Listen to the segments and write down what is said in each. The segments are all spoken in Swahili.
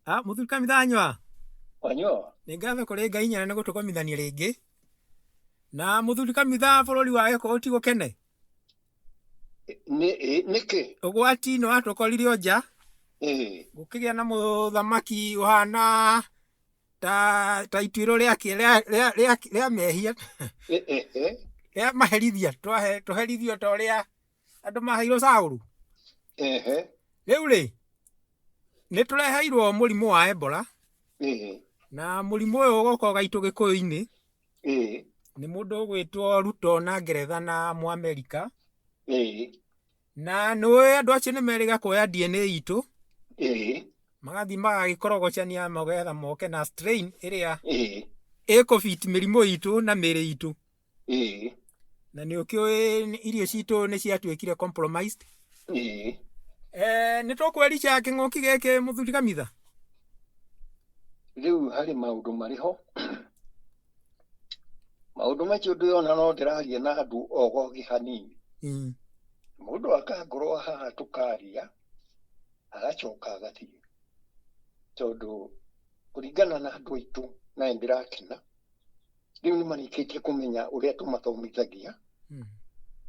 Muthuri Kamithanywa. Wanyo. Nĩ ngatho kũrĩ Ngai nyene nĩ gũtũkomithania rĩngĩ. Na Muthuri Kamitha bũrũri wa gĩkũ ũtigũkene. Nĩkĩ? Ũgwati nĩ watũkorire o nja. Gũkĩgĩa na mũthamaki ũhana ta ituĩro rĩa mehia. Rĩa maherithia. Tũherithio ta ũrĩa andũ maheirwo Saũlũ. Rĩu rĩ, nĩ tũreheirwo mũrimũ wa Ebola. Na mũrimũ ũyũ ũgoka gaitũ Gĩkũyũ-inĩ. Nĩ mũndũ ũgwĩtwo Ruto na Ngeretha na Mũamerika. Na nĩwe andũ acio nĩ merĩga kuoya DNA itũ. Magathiĩ magagĩkorogocania magetha moke na strain ĩrĩa ĩkũbiti mĩrimũ itũ na mĩĩrĩ itũ. Na nĩ ũkĩũĩ irio citũ nĩ ciatuĩkire compromised. Nĩ tũkwĩrica kĩng'ũki gĩkĩ Muthuri Kamitha. Rĩu harĩ maũndũ marĩho. Maũndũ macio ndĩrona no ndĩraria na andũ ogogi hanini. Mũndũ akangorwo haha tũkaria agacoka agathiĩ. Tondũ kũringana na andũ aitũ na ndĩrakena. Rĩu nĩ marĩkĩtie kũmenya ũrĩa tũmathomithagia.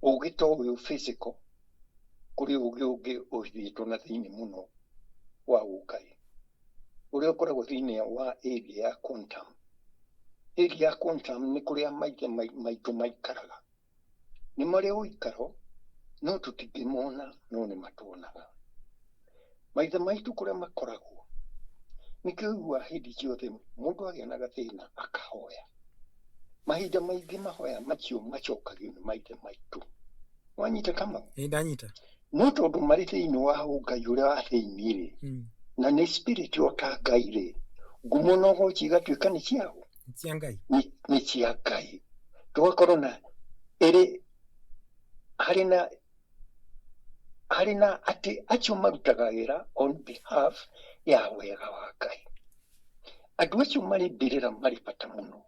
Ũgĩ ta ũyũ physical kũrĩ ũgĩ ũngĩ ũthiĩtwo na thĩinĩ mũno wa ũkai. Ũrĩa ũkoragwo thĩinĩ wa area ya quantum. Area ya quantum nĩ kũrĩa maithe maitũ maikaraga. Nĩ marĩ ũikaro no tũtingĩmona no nĩ matuonaga. Maithe maitũ kũrĩa makoragwo nĩkĩo ũigua hĩndĩ ciothe mũndũ agĩa na gathĩna akahoya. Mahinda maingĩ mahoya macio macokagio nĩ maithe maitũ. Wanyita kama? Ndanyita. No tondũ marĩ thĩinĩ wa ũngai ũrĩa wa thĩinĩ rĩ. Na nĩ spirit ta Ngai rĩ. Ngumo no ho cigatuĩka nĩ ciao. Cia Ngai. Nĩ cia Ngai. Tũgakorwo na ĩrĩ harĩ na atĩ acio marutaga wĩra on behalf ya wega wa Ngai. Andũ acio marĩ mbĩrĩra marĩ bata mũno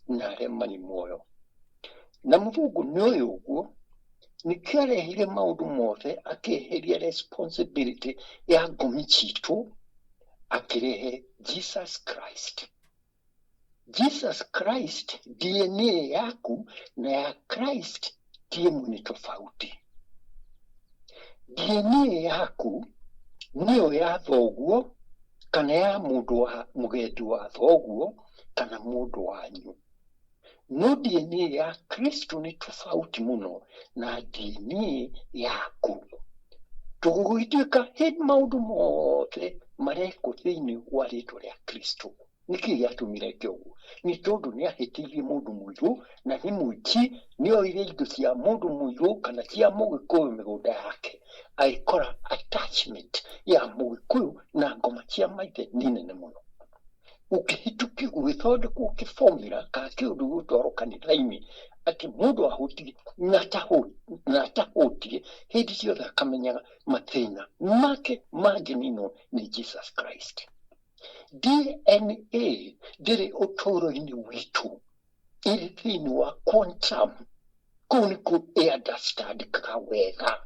na arĩa marĩ muoyo. Na Mũthũngũ nĩ ũyũ ũguo nĩkĩo arehire maũndũ mothe akĩeheria responsibility ya ngomi citũ akĩrehe Jesus Christ. Jesus Christ DNA yaku na ya Christ ndiye nĩ tofauti. DNA yaku nĩyo ya thoguo kana ya mũndũ wa mũgendi wa thoguo kana mũndũ wanyu. No DNA ya Kristo nĩ tofauti mũno na DNA yaku. Tũgũgĩtuĩka hĩndĩ maũndũ mothe marekwo thĩinĩ wa rĩtwa rĩa Kristo. Nĩkĩ gĩatũmire ũguo? Nĩ tondũ nĩ ahĩtĩirie mũndũ mũirũ na nĩ mũici nĩ oire indo cia mũndũ mũirũ kana cia Mũgĩkũyũ mĩgũnda yake. Agĩkora attachment ya Mũgĩkũyũ na ngoma cia maithe nĩ nene mũno. Ũkĩhĩtũkio gũgĩthondekwo kĩbomĩra kana kĩũndũ gĩgũtwarwo kanitha-inĩ atĩ mũndũ ahũtirie na atahũtirie hĩndĩ ciothe akamenyaga mathĩna make mangĩninwo nĩ Jesus Christ. DNA ndĩrĩ ũtũũro-inĩ witũ ĩrĩ thĩinĩ wa quantum. Kũu nĩkuo ĩandastandĩkaga wega.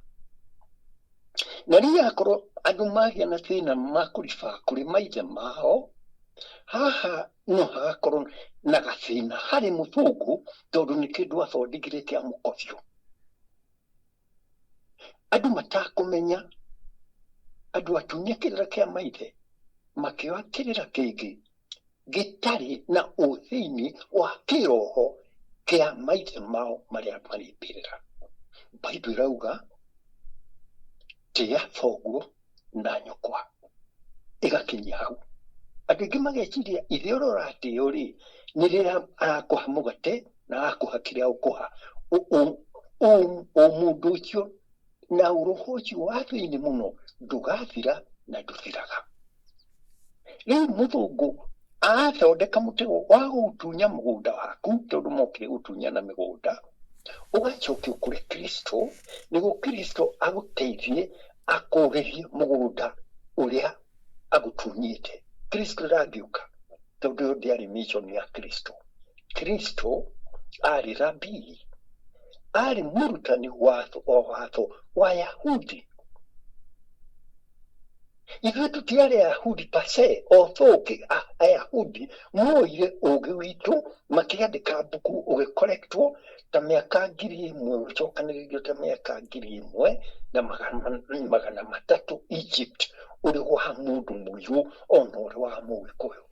Na rĩrĩa akorwo andũ magĩa na thĩna makũriba kũrĩ maithe mao, haha no hagakorwo na gathĩna harĩ Mũthũngũ tondũ nĩ kĩndũ athondekire kĩa mũkobio. Andũ matakũmenya andũ atumia kĩrĩra kĩa maithe makĩoya kĩrĩra kĩngĩ gĩtarĩ na ũthĩinĩ wa kĩroho kĩa maithe mao marĩa marĩ mbĩrĩra. Bible ĩrauga tĩa thoguo na nyũkwa. Ĩgakinyia hau. Andũ aingĩ mageciria ithe ũrĩa ũratĩo rĩ nĩ rĩrĩa arakũha mũgate na agakũha kĩrĩa ũkũha. Mũndũ ũcio na ũroho ũcio wa thĩinĩ mũno ndũgathira na ndũthiraga. Rĩu Mũthũngũ athondeka mũtego wa gũtunya mũgũnda waku tondũ mokire gũtunyana mĩgũnda. Ũgacokio kũrĩ Kristo nĩguo Kristo agũteithie akũrĩhie mũgũnda ũrĩa agũtunyĩte. Kristo ndangĩũka tondũ ũyũ ndĩarĩ mission ya Kristo. Kristo arĩ rabii, arĩ mũrutani wa watho wa Yahudi. ithuĩ tũtiarĩ Ayahudi pase, although Ayahudi moire ũgĩ witũ makĩandĩka mbuku ũgĩkorektwo ta mĩaka 1000 gũcokanĩrĩrio ta mĩaka 1000 na magana matatũ Egypt ũrĩ wa mũndũ mũirũ ona ũrĩ wa Mũgĩkũyũ.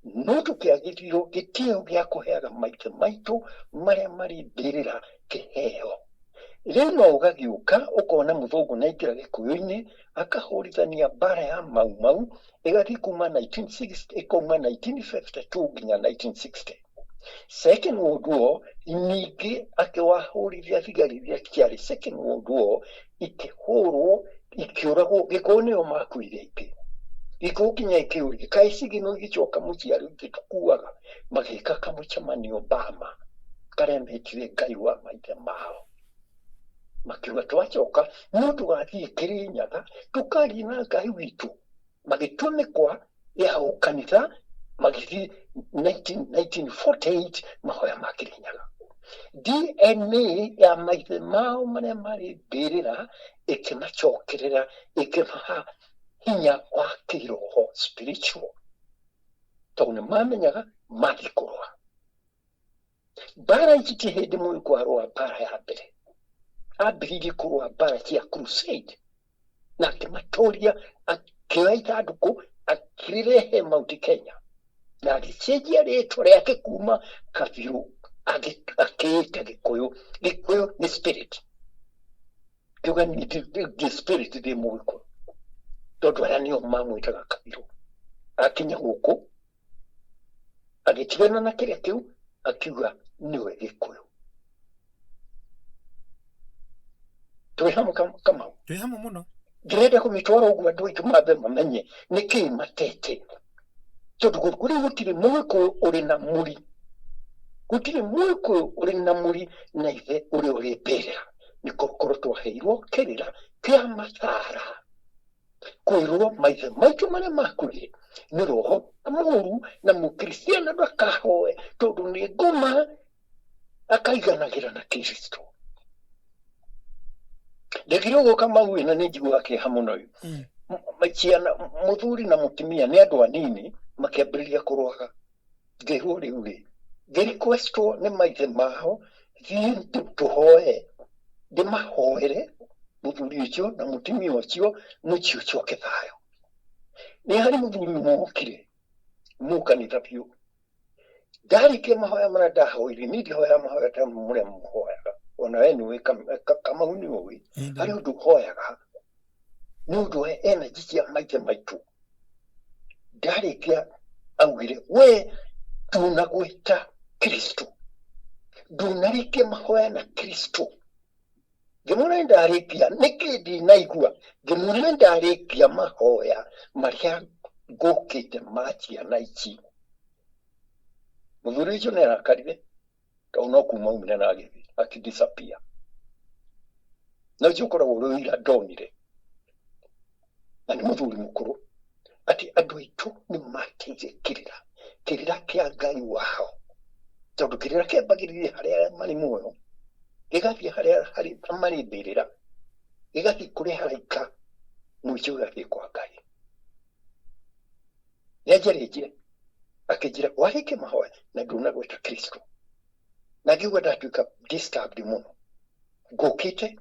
No tũkĩagĩrirwo gĩtĩo gĩa kũheaga maithe maitũ marĩa marĩ mbĩrĩra kĩheo. Rĩu no ũgagĩũka ũkona mũthũngũ naingĩra Gĩkũyũ-inĩ akahũrithania mbara ya Mau Mau ĩgathiĩ kuma 1960 ĩkauma 1952 nginya 1960. Second World War ningĩ akĩwahũrithia thigari iria ciarĩ Second World War ikĩhũrwo ikĩũragwo. Gĩkũyũ nĩo makuire aingĩ. Gĩkũyũ kinya ikĩũria kaĩ cigino igĩcoka mũciĩ arĩa igĩtukuaga magĩka kamũcemanio Bama karĩa metire Ngai wa maithe mao. Makiuga twacoka no tũgathiĩ Kĩrĩnyaga tũkaria na Ngai witũ. Magĩtua mĩkwa ya ũkanitha magĩthiĩ 1948 mahoya ma Kĩrĩnyaga. DNA ya maithe mao marĩa marĩ mbĩrĩra ĩkĩmacokerera ĩkĩmaha hinya wa kĩroho spiritual. Tondũ nĩ mamenyaga mathiĩ kũrũa. Mbara ici ti hĩndĩ Mũgĩkũyũ arũa mbara ya mbere. Ambĩrĩirie kũrũa mbara cia crusade na akĩmatũria akĩoya ithandũkũ akĩrĩrehe Mount Kenya na agĩcenjia rĩtwa rĩake kuma Kabirũ akĩĩta Gĩkũyũ. Gĩkũyũ nĩ spirit. Kiuga nĩ spirit ndĩ Mũgĩkũyũ tondũ arĩa nĩo mamwĩtaga Kabirũ. Akinya gũkũ agĩtigana na kĩrĩa kĩu akiuga nĩwe Gĩkũyũ. Twĩ hamwe Kamau? Twĩ hamwe mũno. Ndĩrenda kũmĩtwara ũguo andũ aitũ mambe mamenye nĩkĩĩ matete. Tondũ gũkũ gũtirĩ Mũgĩkũyũ ũrĩ na mũri. Gũtirĩ Mũgĩkũyũ ũrĩ na mũri na ithe ũrĩa ũrĩ mbĩrĩra. Nĩ gũkorwo twaheirwo kĩrĩra kĩa mathaara. Kwĩrwo maithe maitũ marĩa makuire nĩ roho mũũru na mũkristiano ndakahoe tondũ nĩ ngoma akaiganagĩra na Kristo. Ndegire ũguo Kamau na nĩ njiguaga kĩeha mũno ũyũ. Ciana mũthuri na mũtumia nĩ andũ anini makĩambĩrĩria kũrũaga. Ngĩrwo rĩu rĩ ngĩrequestwo nĩ maithe mao thiĩ tũhoe ndĩmahoere mũthuri ũcio na mũtumia ũcio mũciĩ ũcoke thayũ. Nĩ harĩ mũthuri wokire mũkanitha biũ. Ndarĩkia mahoya marĩa ndahoire niĩ ndihoyaga mahoya ta mũrĩa mũhoyaga. Ona we nĩũĩ Kamau nĩũĩ harĩ ũndũ ũhoyaga nĩ ũndũ wa energy cia maithe maitũ. Ndarĩkia augire we ndunagwĩta Kristo, ndunarĩkia mahoya na Kristo. Ngĩmwĩra ndarĩkia nĩkĩ ndinaigua. Ngĩmwĩra ndarĩkia mahoya marĩa ngũkĩte ma ciana ici. Mũthuri ũcio nĩarakarire tondũ no kuma umire na agĩthiĩ akĩdisappear. Na ũcio ũkoragwo ũrĩ ũira ndonire. Na nĩ mũthuri mũkũrũ atĩ andũ aitũ nĩ mateire kĩrĩra kĩa Ngai wao. Tondũ kĩrĩra kĩambagĩrĩria harĩa marĩ muoyo gĩgathiĩ harĩa marĩ mbĩrĩra gĩgathiĩ kũrĩ haraika mũico gĩgathiĩ kwa Ngai. Nĩanjarĩtie akĩnjĩra warĩkia mahoya na ndunagwĩta Kristo. Na ngĩigua ndatuĩka disturbed mũno. Ngũkĩte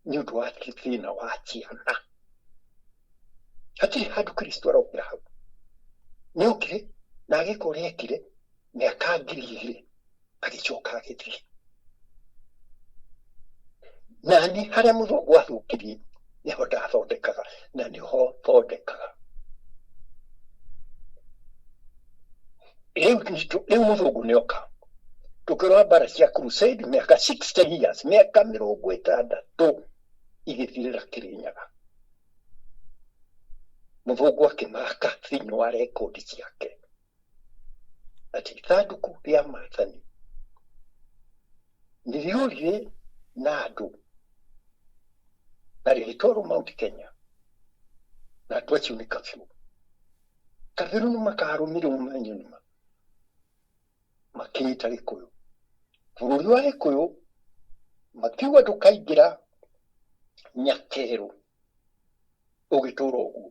nĩ ũndũ wa thĩna wa ciana. Hatirĩ handũ Kristo araumĩra hau. Nĩokire na agĩka ũrĩa ekire mĩaka 2000 agĩcoka agĩthiĩ. Na nĩ harĩa mũthũngũ athũkirie nĩho ndathondekaga na nĩho thondekaga. Rĩu mũthũngũ nĩoka tũkĩrũa mbara cia crusade mĩaka 60 years mĩaka 60 igĩthirĩra Kĩrĩnyaga. Mũthũngũ akĩmaka thĩinĩ wa rekondi ciake atĩ ithandũkũ rĩa maathani nĩrĩũrire na andũ na rĩgĩtwarwo Mount Kenya na andũ acio nĩ Kabirũ. Kabirũ nĩmakarũmire mũmenyo makĩnyita Gĩkũyũ. Bũrũri wa Gĩkũyũ makiuga ndũkaingĩra Nyakerũ ũgĩtũra ũguo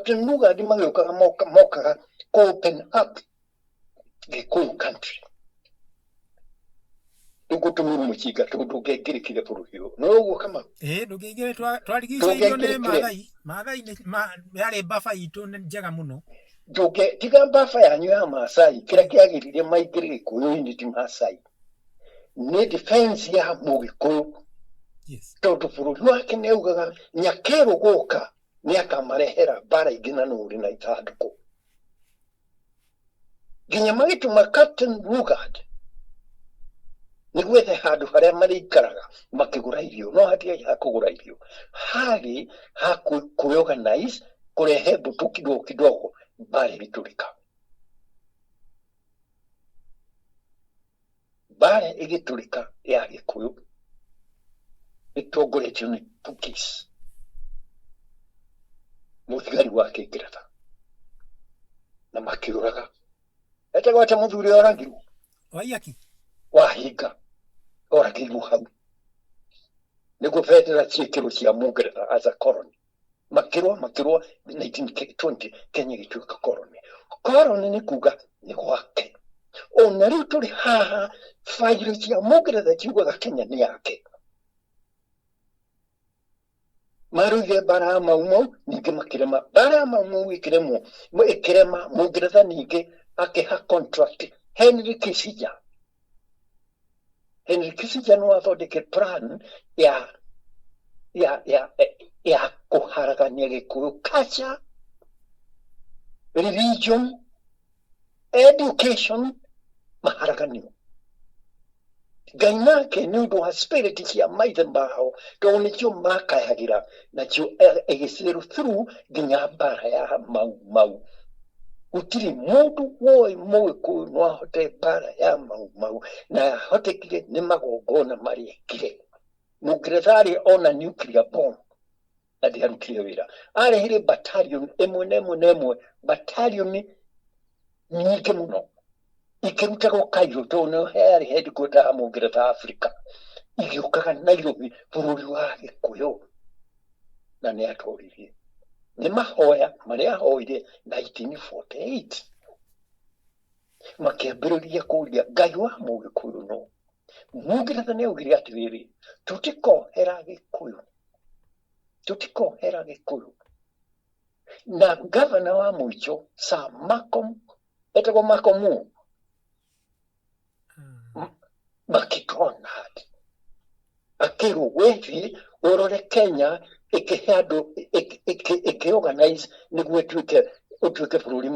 Captain Lugard magĩũkaga mokaga open up Gikuyu country. Tugutumuru muchiga tugengirikire burugio. No uguo kama. Ndugengire twarigicĩirio nĩ Maathai yarĩ baba itũ njega mũno. Tiga baba yanyu ya Maasai kĩrĩa kĩagĩrĩire maingĩre Gĩkũyũ-inĩ ti Maasai. Nĩ defense ya Mũgĩkũyũ. Yes. Tondũ bũrũri wake nĩ augaga Nyakeru gũka nĩ akamarehera mbara ingĩ na nũri na ithandũkũ. Nginya magĩtũma Captain Lugard nĩ gwethe handũ harĩa marĩikaraga makĩgũra irio. No hatiarĩ ha kũgũra irio, harĩ ha kũorganize kũrehe mbũtũ kidogo kidogo mbara ĩgĩtũrĩka. Mbara ĩgĩtũrĩka ya Gĩkũyũ ĩtongoretio nĩ Pukis, mũthigari wa Kĩngeretha, na makĩũraga etagwo atĩa mũthuri ũrĩa oragirwo Waiyaki Wahinga oragirwo hau nĩguo bendera ciĩkĩrwo cia Mũngeretha as a colony. Makĩrũa 1920 Kenya ĩgĩtuĩka colony. Colony nĩ kuga nĩ gwake. Ona rĩu tũrĩ haha fairo cia Mũngeretha ciugaga Kenya nĩ yake. Marũire mbara ya Mau ningĩ makĩrema mbara ya Mau ĩkĩrema Mũngeretha ningĩ akĩha contract Henry Kissinger. Henry Kissinger no athondeke plan ya kũharagania Gĩkũyũ culture, religion, education, maharaganio. Ngai nake nĩ ũndũ wa spirit cia maithe mao tondũ nĩcio makayagĩra nacio ĩgĩcirũ through nginya mbara ya Mau. Gũtirĩ mũndũ woĩ Mũgĩkũyũ no ahote mbara ya Mau na ahotekire nĩ magongona marĩa ekire. Mũngeretha arĩ ona nuclear bomb na ndĩarutire wĩra. Arehire battalion ĩmwe battalion nyingĩ mũno ikĩrutagwo Cairo tondũ nĩho yarĩ headquarter ya Mũngeretha Africa. Igĩũkaga Nairobi bũrũri wa Gĩkũyũ na nĩ atũririe. Nĩ mahoya marĩa ahoire 1948 makĩambĩrĩria kũria Ngai wa Mũgĩkũyũ no. Mũngeretha nĩ augire atĩrĩrĩ, tũtikohera Gĩkũyũ. Na gavana wa mũico Sir Malcolm etagwo Malcolm MacDonald akĩrwo wĩthiĩ ũrore Kenya ĩkĩorganize nĩguo ũtuĩke bũrũri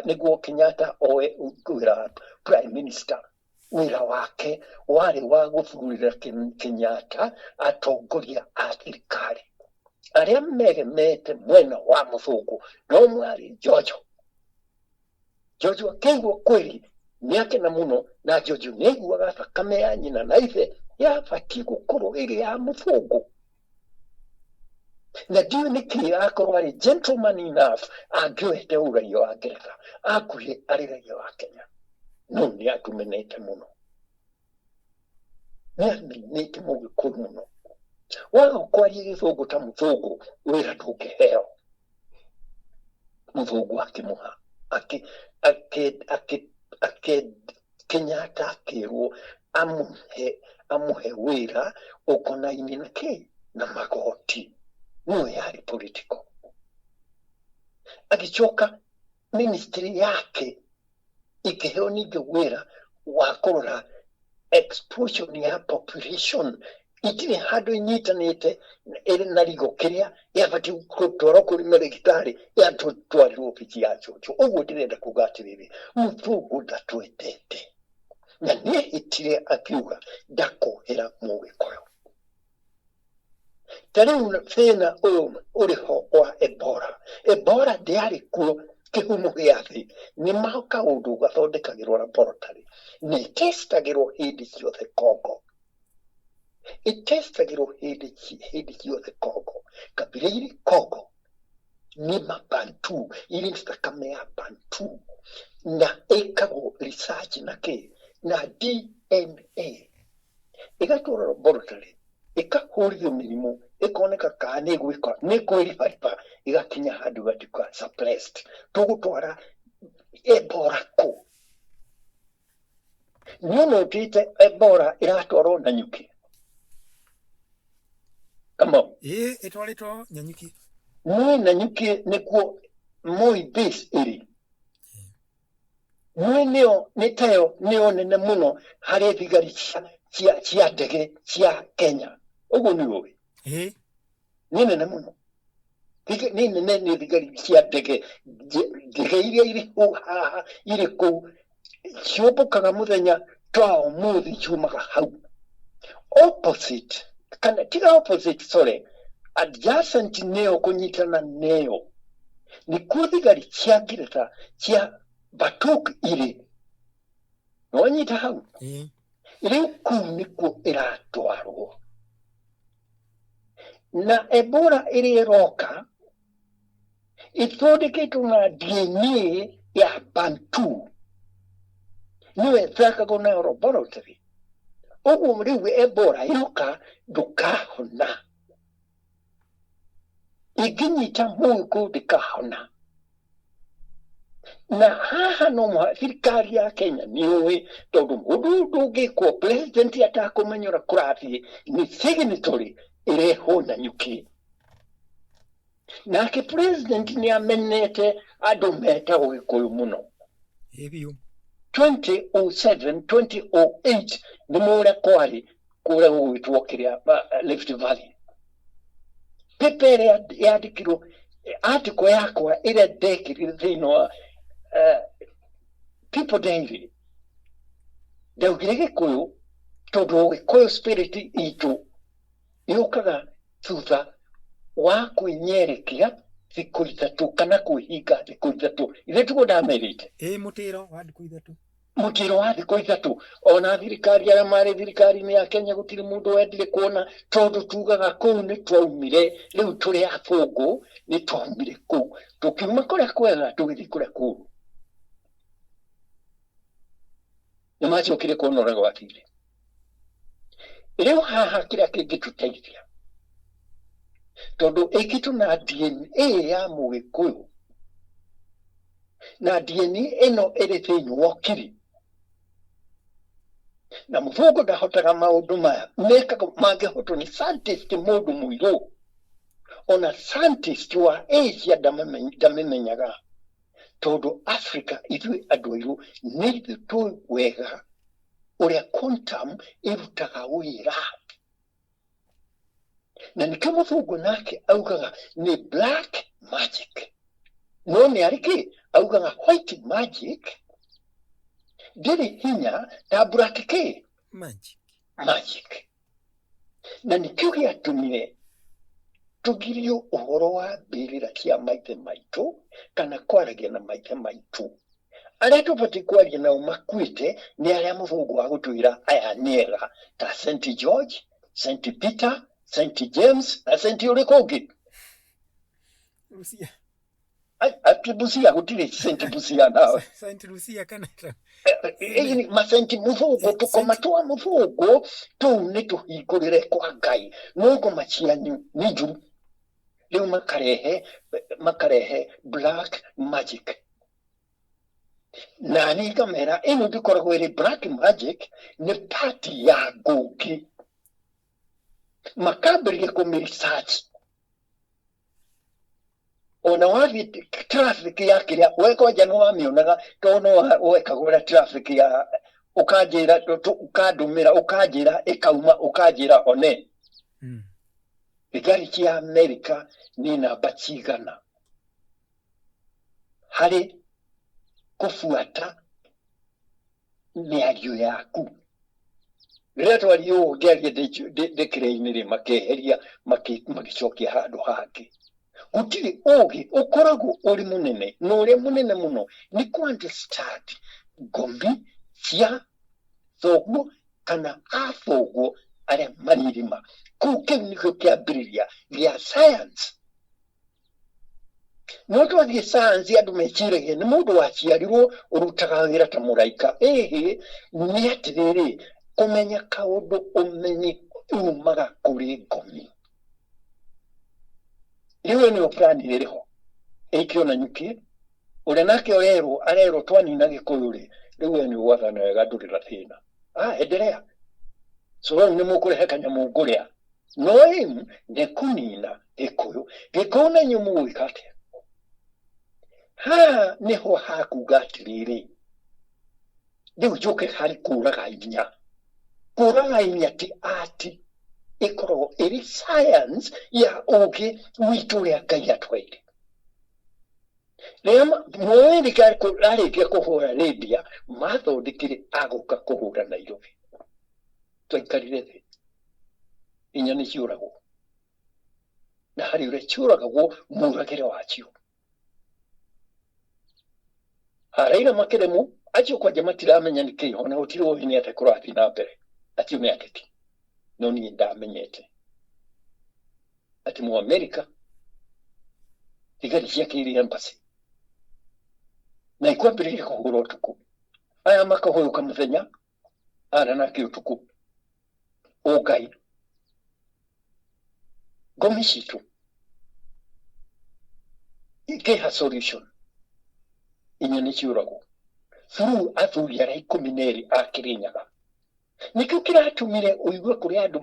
nĩguo Kenyatta oe wĩra prime minister. Wĩra wake warĩ wa gũthurĩra Kenyatta atongoria a thirikari. Arĩa meremete mwena wa mũthũngũ no mwarĩ George akĩigua kweli nĩakena mũno na George nĩaiguaga thakame ya nyina na ithe yabatiĩ gũkorwo ĩrĩ ya mũthũngũ. Na ndiũĩ nĩkĩ akorwo arĩ gentleman enough angĩoete ũraiya wa Ngeretha akuhe arĩ raiya wa Kenya. No nĩ atũmenete mũno. Nĩamenete Mũgĩkũyũ mũno. Waga kwaria Gĩthũngũ ta mũthũngũ wĩra ndũngĩheo. Mũthũngũ akĩmũha Kenyatta akĩrwo amũhe wĩra ũkonainie na kĩ na magoti. No yarĩ political. Agĩcoka ministry yake ikĩheo ningĩ wĩra wa kũrora explosion ya population. Itirĩ handũ inyitanĩte ĩrĩ na rigo kĩrĩa yabatiĩ gũtwarwo kũrĩ marĩgĩtarĩ yatwarirwo obici ya George. Ũguo ndĩrenda kuga atĩrĩrĩ, mũthũngũ ndatwendete na nĩehĩtire akiuga ndakohera Mũgĩkũyũ. Ta rĩu thĩna ũyũ ũrĩho wa Ebola ndĩarĩ kuo kĩhumo gĩa thĩ. Nĩ kaũndũ gathondekagĩrwo laboratory na ĩtestagĩrwo hĩndĩ ciothe Congo. Ĩtestagĩrwo hĩndĩ ciothe Congo. Kabira irĩ Congo nĩ Mabantu, irĩ thakame ya Bantu na ĩkagwo research na kĩ na DNA. Ĩgatwarwo laboratory ikahũrithio mĩrimũ ikoneka kana nĩ kwĩribariba igakinya handũ gatuĩka suppressed. Tũgũtwara Ebola kũ? Nĩona ũtĩte Ebola iratwarwo Nanyuki. Kama itwarĩtwo Nanyuki. Nanyuki nĩkuo Moi base ĩrĩ. Nĩ tayo nĩyo nene mũno harĩ thigari cia ndege cia Kenya. Ũguo nĩ ũĩ. Nĩ nene mũno. Nĩ nene nĩ thigari cia ndege. Ndege iria irĩ kũu ciũmbũkaga mũthenya twa ũmũthĩ ciumaga hau. Opposite, kana tiga opposite, sorry, adjacent nĩyo kũnyitana nĩyo. Nĩkuo thigari cia Ngeretha cia Batuk irĩ. Nĩwanyita hau? Rĩu kũu nĩkuo ĩratwarwo. Na Ebola ĩrĩa ĩroka ĩthondeketwo na DNA ya Bantu. Nĩyo ĩthakagwo na laboratory. Ũguo rĩu Ebola ĩroka ndũkahona. Ĩngĩnyita mũndũ kũu ndĩkahona. Na haha no thirikari ya Kenya nĩũĩ tondũ mũndũ ndũngĩkwo president atakũmenyera kũrathiĩ nĩ signatory ĩrehwo Nanyuki. Nake president nĩamenete andũ metagwo Gĩkũyũ mũno. 2007, 2008 nĩ mũrĩa kwarĩ kũrĩa gũgwĩtwo kĩrĩa Rift Valley. Pepa ĩrĩa yandĩkirwo article yakwa ĩrĩa ndekĩrire thĩinĩ wa People Daily. Ndaugire Gĩkũyũ tondũ Gĩkũyũ spirit itũ yũkaga thutha wa kwĩnyerekia thikũ ithatũ kana kwĩhinga thikũ ithatũ. Ithe tugo ndamerĩte. Mũtĩro wa thikũ ithatũ. Mũtĩro wa thikũ ithatũ. Ona thirikari arĩa marĩ thirikari-inĩ ya Kenya gũtirĩ mũndũ wendire kuona tondũ tugaga kũu nĩ twaumire. Rĩu tũrĩ abũngũ nĩ twaumire kũu. Tũkiuma kũrĩa kwega tũgĩthiĩ kũrĩa kũru. Nĩmacokire kuonora gwakire. Rĩu haha kĩrĩa kĩngĩtũteithia tondũ ĩkĩtwo na DNA ya Mũgĩkũyũ na DNA ĩno ĩrĩ thĩinĩ wa kiri. Na mũthũngũ ndahotaga maũndũ maya mangĩhotwo nĩ scientist mũndũ mũirũ. Ona scientist wa Asia ndamĩmenyaga tondũ Africa ithuĩ andũ airũ nĩ ithuĩ tũĩ wega ũrĩa quantum ĩrutaga wĩra. Na nĩkĩo mũthũngũ nake augaga nĩ black magic. No nĩ arĩ augaga white magic ndĩrĩ hinya ta black magic. Na nĩkĩo gĩatũmire tũgirio ũhoro wa mbĩrĩra cia maithe maitũ kana kwaragia na maithe maitũ. Arĩa tũbatiĩ kwaria nao makuĩte nĩ arĩa mũthũngũ wa gũtwĩra aya nĩega ta St. George, St. Peter, St. James na St. ũrĩkũ ũngĩ. Ati Busia gũtirĩ St. Busia nawe. St. Lucia kana. Masenti mũthũngũ tũkoma twa mũthũngũ tũu nĩ tũhingũrĩre kwa Ngai. No ngoma cianyu nĩ njũru. Rĩu makarehe black magic. Na niĩ ngamera ĩno ndĩkoragwo ĩrĩ black magic nĩ party ya ngũngi. Makambĩrĩria kũmĩ-research. Ona wathiĩ traffic ya kĩrĩa wekonja nĩ wamĩonaga tondũ no wekagũra traffic ya ũkanjĩra ũkandũmĩra ũkanjĩra ĩkauma ũkanjĩra one. Thigari cia Amerika nĩ namba cigana harĩ kũbuata mĩario yaku. Rĩrĩa twario ũngĩaria ndĩkĩrĩ-inĩ makeheria magĩcokia handũ hangĩ. Gũtirĩ ũgĩ ũkoragwo ũrĩ mũnene na ũrĩa mũnene mũno nĩ kũ-understand ngombi cia thoguo kana athoguo arĩa maririma. Kũu kĩu nĩkĩo kĩambĩrĩria gĩa science. No twathiĩ science andũ meciragia nĩ mũndũ waciarirwo ũrutaga wĩra ta mũraika. Ĩhĩ nĩ atĩrĩrĩ kũmenya kaũndũ ũmenye umaga kuri ngomi riwe ni oprani ririho ikio na nyuki ule nake arero twani na gikuyuri riwe ni wathana wega ndurira thina endelea so ni mukure kanyamu nguria no him ne kunina gikuyu na nyumu wikate niho hakuga atiriri riu njuke hari kuraga inya ti ati ikoragwo iri science ya ugi witu ria Ngai atwaire ria mwirikari arikia kuhura Lydia mathondekire aguka kuhura Nairobi twaikarire thi inya ni ciuragwo na hari uria ciuragwo muragire wacio Raila Makeremu acio kwanja matiramenya niki ona gutiri wo ni ate kurathi na mbere acio ni ateti no ni ndamenyete ati mu America tigari ciakiri embassy na ikwambiririe kuhura utuku aya makahoyuka muthenya ara nake utuku Ngai ngomi citu ikiha solution inya ni ciuragwo through athuri aria 12 a Kirinyaga nikio kiratumire uigue kuri andu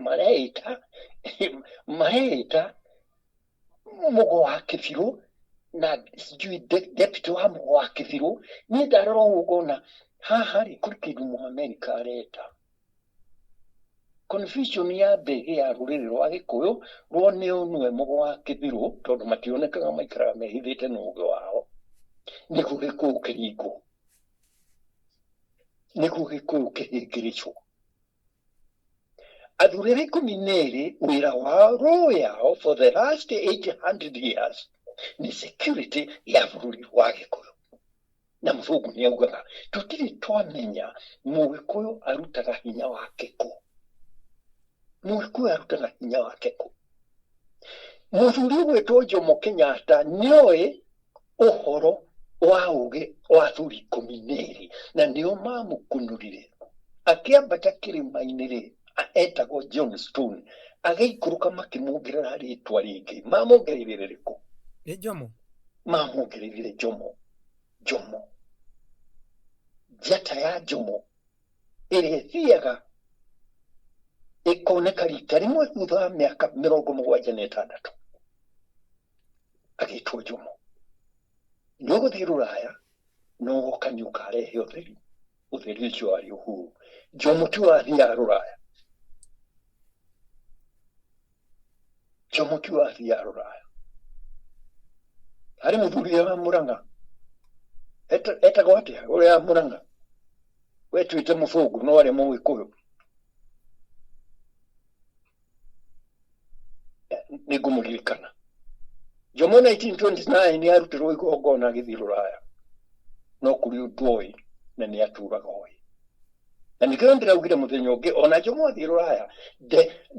mareita mugo wa Kithiru na sijui deputy wa mugo wa Kithiru ni ndarora ugona haha ri kuri kindu mu America areta confusion ya mbege ya ruriri rwa Gikuyu rwone unwe mugo wa Kithiru tondu mationekaga maikara mehithite nuge wao niguo Gikuyu kiringo niguo Gikuyu kihingirichwo athuri aria 12 wira wao royal for the last 800 years ni security ya bũrũri wa Gikuyu na mthungu ni augaga tutiri twamenya Mũgĩkũyũ arutaga hinya wake ku Mũgĩkũyũ arutaga hinya wake ku muthuri wetwo Jomo Kenyatta nioe uhoro wa uge wa athuri 12 na nio mamukunurire akiambata kĩrĩma-inĩ rĩ etagwo John Stone agaikuruka makimugirira ritwa ringi mamongereire riko ni Jomo mamongereire Jomo jata ya Jomo iri thiaga ikoneka rita rimwe thutha wa miaka 76 agitwo Jomo no guthii Ruraya no gukanyuka arehe utheri ucio ari Uhuru Jomo tu athia Ruraya Jomo tu athia Ruraya hari muthuri wa Murang'a etagwo atia uria Murang'a wetwite muthungu no ari Mũgĩkũyũ nigumuririkana Jomo 1929 ni arutirwo igongona agithii Ruraya no kuri ndwoi na ni aturaga oi na nikio ndiraugire muthenya ungi ona Jomo athii Ruraya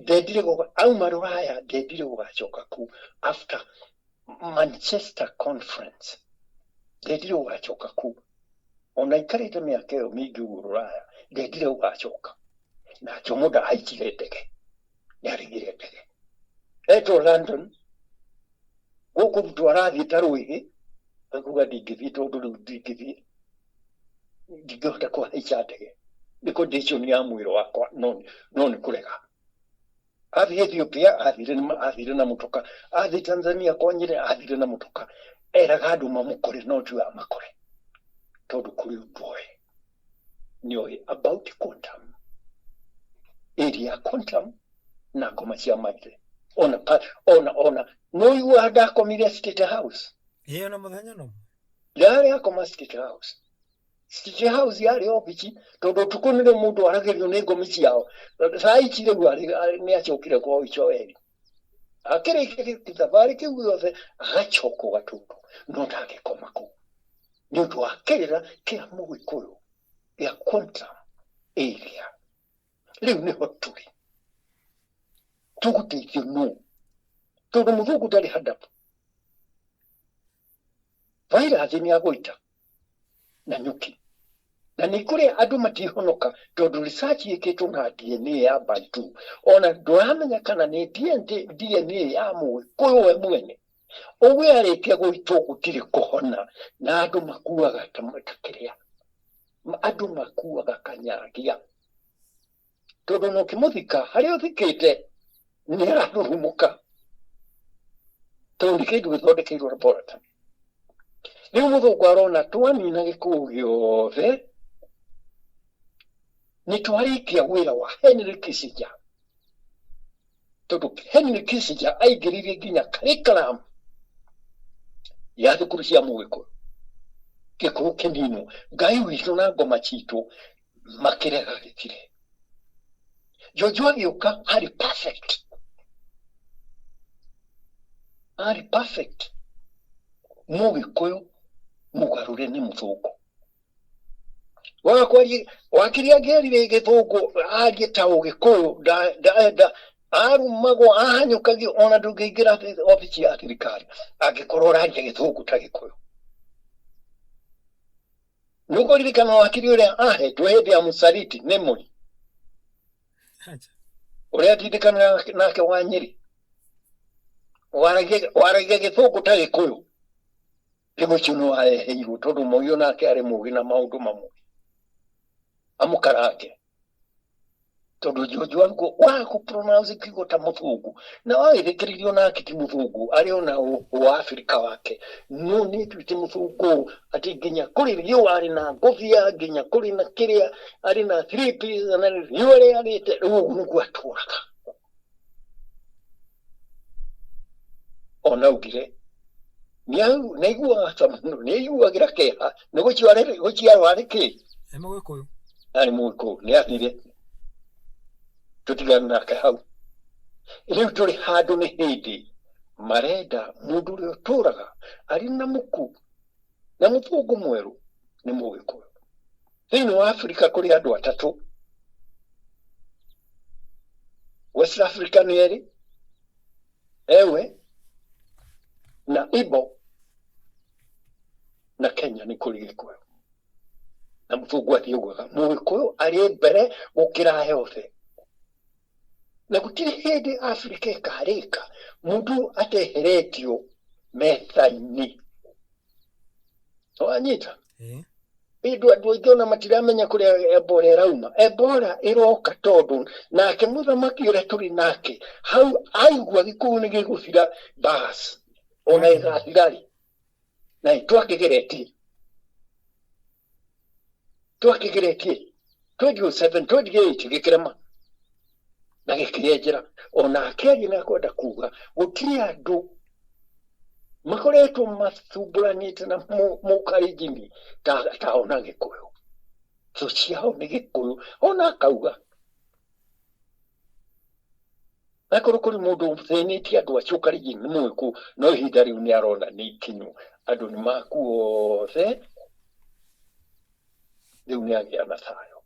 ndendire auma Ruraya ndendire gugacoka ku after Manchester Conference ndendire gugacoka ku ona ikarite miaka iyo mingi Ruraya ndendire gugacoka na Jomo ndahaikire ndege yarigire ndege eto London guku mtu arathi taruigi akuga ndingithii tondu riu ndingihota kuhaica ndege ni condition ya mwiri wakwa no ni kurega athi Ethiopia athire na mutoka athi Tanzania kwanyire athire na mutoka eraga andu mamukore no tu amakore tondu kuri boy nioi about quantum area quantum na ngoma cia maite ona no you ada komire State House na muthenya no yari akoma State House yari obichi tondu tukunire mundu aragerio ni ngomi ciao sai chire gwari ni achokire kwa icho eri akire kithabari kiu yothe agachoko gatutu no ndagikoma ku ni undu akirira kia Mũgĩkũyũ ya quantum area riu ni hoturi tuguteithio no tondu muthungu ndari hadapu vaira ni agwita na nyuki na nä kå rä andå matihonoka tondå research ĩkĩtwo na DNA ya Bantu, ona ndåramenya kana nä DNA ya Mũgĩkũyũ we mwene. Ũguo arĩkia gũitwo gũtirĩ kũhona, na andũ makuaga ta kĩrĩa, andũ makuaga kanyagia, tondũ no ũkĩmũthika harĩa ũthikĩte nĩ ararurumũka, tondũ kĩndũ gĩthondekeirwo laboratory. Rĩu mũthũngũ arona twanina Gĩkũyũ gĩothe nĩ twarĩkia wĩra wa Henry Kissinger, tondũ Henry Kissinger aingĩririe nginya curriculum ya thukuru cia Mũgĩkũyũ, Gĩkũyũ kĩninwo. Ngai witũ na ngoma citũ makĩrega gĩkire. George agĩũka arĩ perfect, Mũgĩkũyũ mũgarũre nĩ mũthũngũ. Wakĩrĩa angĩarire Gĩthũngũ arie ta Ũgĩkũyũ arumagwo ahanyũkagio, ona ndũngĩingĩra obici ya thirikari angĩkorwo ũraria Gĩthũngũ ta Gĩkũyũ. Nĩũkũririkana wakiri ũrĩa ahetwo hĩndĩ ya Mũsaliti Memory, ũrĩa atindĩkana nake wa Nyĩrĩ, waragia Gĩthũngũ ta Gĩkũyũ. Rĩu ũcio nĩ waheirwo tondũ Moi nake arĩ mũũgĩ na maũndũ mamwe amũkarange, tondũ George Wangũ wagũ pronounce kiugo ta mũthũngũ, na wagĩthikĩrĩrio nake ti mũthũngũ, arĩ ona Ũafrika wake no nĩ tuĩte mũthũngũ, atĩ nginya kũrĩ riũa arĩ na ngũbia, nginya kũrĩ na kĩrĩa arĩ na 3 piece, na riũa rĩrĩa arĩte. Rĩu ũguo nĩguo atũraga. Ona augire nĩaiguagĩra kĩeha nĩ gũciarwo arĩ kĩ Mũgĩkũyũ, arĩ Mũgĩkũyũ, nĩathire tũtigane nake hau. Rĩu tũrĩ handũ nĩ hĩndĩ marenda mũndũ ũrĩa ũtũraga arĩ na mũku na mũthũngũ mwerũ nĩ Mũgĩkũyũ. Thĩinĩ wa Afrika kũrĩ andũ atatũ, West Africa nĩ erĩ, Ewe na Igbo, na Kenya nĩ kũrĩ Gĩkũyũ. Na mũthũngũ athiũgaga Mũgĩkũyũ arĩ mbere gũkĩra yothe, na gũtirĩ hĩndĩ Afrika ĩkarĩka mũndũ ateheretio metha-inĩ. Wanyita andũ aingĩ ona matiramenya kũrĩa Ebola ĩrauma. Ebola ĩroka tondũ nake mũthamaki ũrĩa tũrĩ nake hau aigua Gĩkũyũ nĩ gĩgũthira bas, ona ĩgathirarĩ, na twakĩgeretie 27-28 gĩkĩrema na gĩkĩenjera. Ona akĩaria na kwenda kuga gũtirĩ andũ makoretwo mathumbũranĩte na Mũkalenjin ta ona Gĩkũyũ, thũ ciao nĩ Gĩkũyũ. Ona akauga akorwo kũrĩ mũndũ thĩnĩtie andũ acio Kalenjin nĩ Mũgĩkũyũ, no ihinda rĩu nĩ arona nĩ ikinyu, andũ nĩ makuo othe, rĩu nĩ agĩa na thayũ.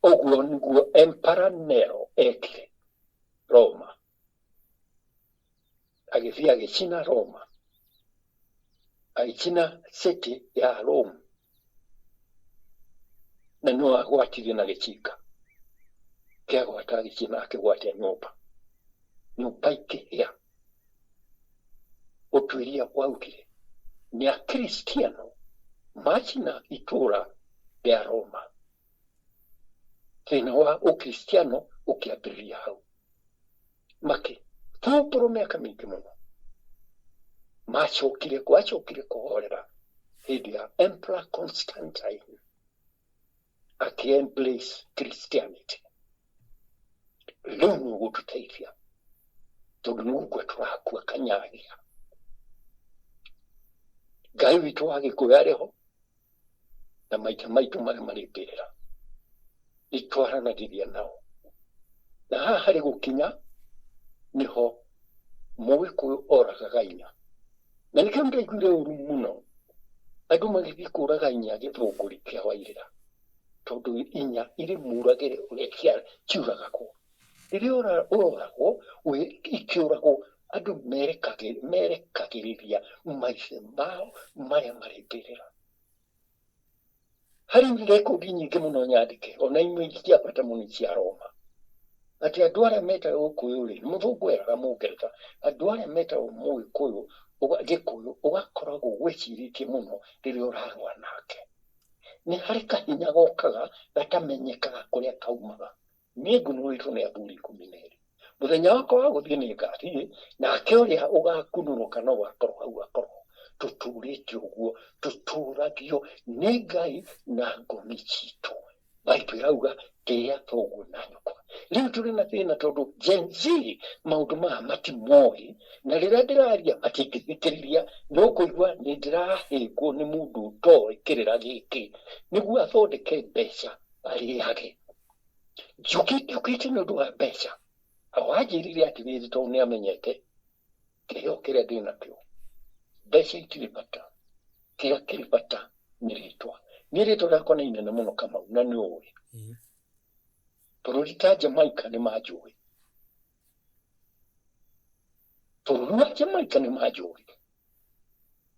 Ũguo nĩguo Emperor Nero ekire Roma, agĩthiĩ agĩcina Roma, agĩcina city ya Rome, na no agwatirie na gĩcinga kĩagwata, agĩcina akĩgwatia nyũmba ikĩhĩa. Ũtuĩria waugire nĩ Akristiano macina itũũra rĩa Roma, thĩna wa Ũkristiano ũkĩambĩrĩria hau. Makĩthumbũrwo mĩaka mĩingĩ mũno, gwacokire kũhorera hĩndĩ ya Emperor Constantine akĩ-embrace Christianity. Rĩu nĩ ũgũtũteithia tondũ nĩguo tũrakua kanyagia. Ngai witũ wa Gĩkũyũ arĩho, na maita maitũ marĩa marĩ mbĩrĩra nĩ twaranagĩria nao, na haha harĩ gũkinya nĩho Mũgĩkũyũ oragaga inya. Na nĩkĩo ndaiguire ũru mũno andũ magĩthiĩ kũraga inya Gĩthũngũri kĩa Wairĩra, tondũ inya irĩ muragĩre ũrĩa ciũragagwo. Rĩrĩa ũroragwo ikĩũragwo, andũ merekagĩrĩria maica mao marĩa marĩ mbĩrĩra. hari rekondi nyingĩ mũno nyandĩke ona imwe ingĩabata mũno cia Roma atĩ andũ arĩa metagwo Ũkũyũ rĩ mũthũngũ eraga Mũngeretha andũ arĩa metagwo Mũgĩkũyũ Gĩkũyũ ũgakoragwo gwĩcirĩtie mũno rĩrĩa ũrarũa nake nĩ harĩ kahinya gokaga gatamenyekaga kũrĩa kaumaga niĩ ngunũrĩtwo nĩ athuri 12 mũthenya wakwa wa gũthiĩ nĩ ngathiĩ nake ũrĩa ũgakunũrũka no gakorwo hau gakorwo tũtũrĩte ũguo tũtũragio nĩ Ngai na ngomi citũ Baibuli irauga tĩa thoguo na nyũkwa rĩu tũrĩ na thĩna tondũ Gen Z maũndũ maya matimoĩ na rĩrĩa ndĩraria matingĩthikĩrĩria no kũigua nĩ ndĩrahĩngwo nĩ mũndũ ũtoĩ kĩrĩra gĩkĩ nĩguo athondeke mbeca arĩage njũkĩte nĩ ũndũ wa mbeca awanjĩrire atĩrĩrĩ tondũ nĩ amenyete kĩheo kĩrĩa ndĩ nakĩo mbeca itirĩ bata kĩrĩa kĩrĩ bata nĩ rĩtwa rĩakwa nĩ inene mũno Kamau na nĩ ũĩ bũrũri ta Jamaica nĩ manjũĩ bũrũri wa Jamaica nĩ manjũĩ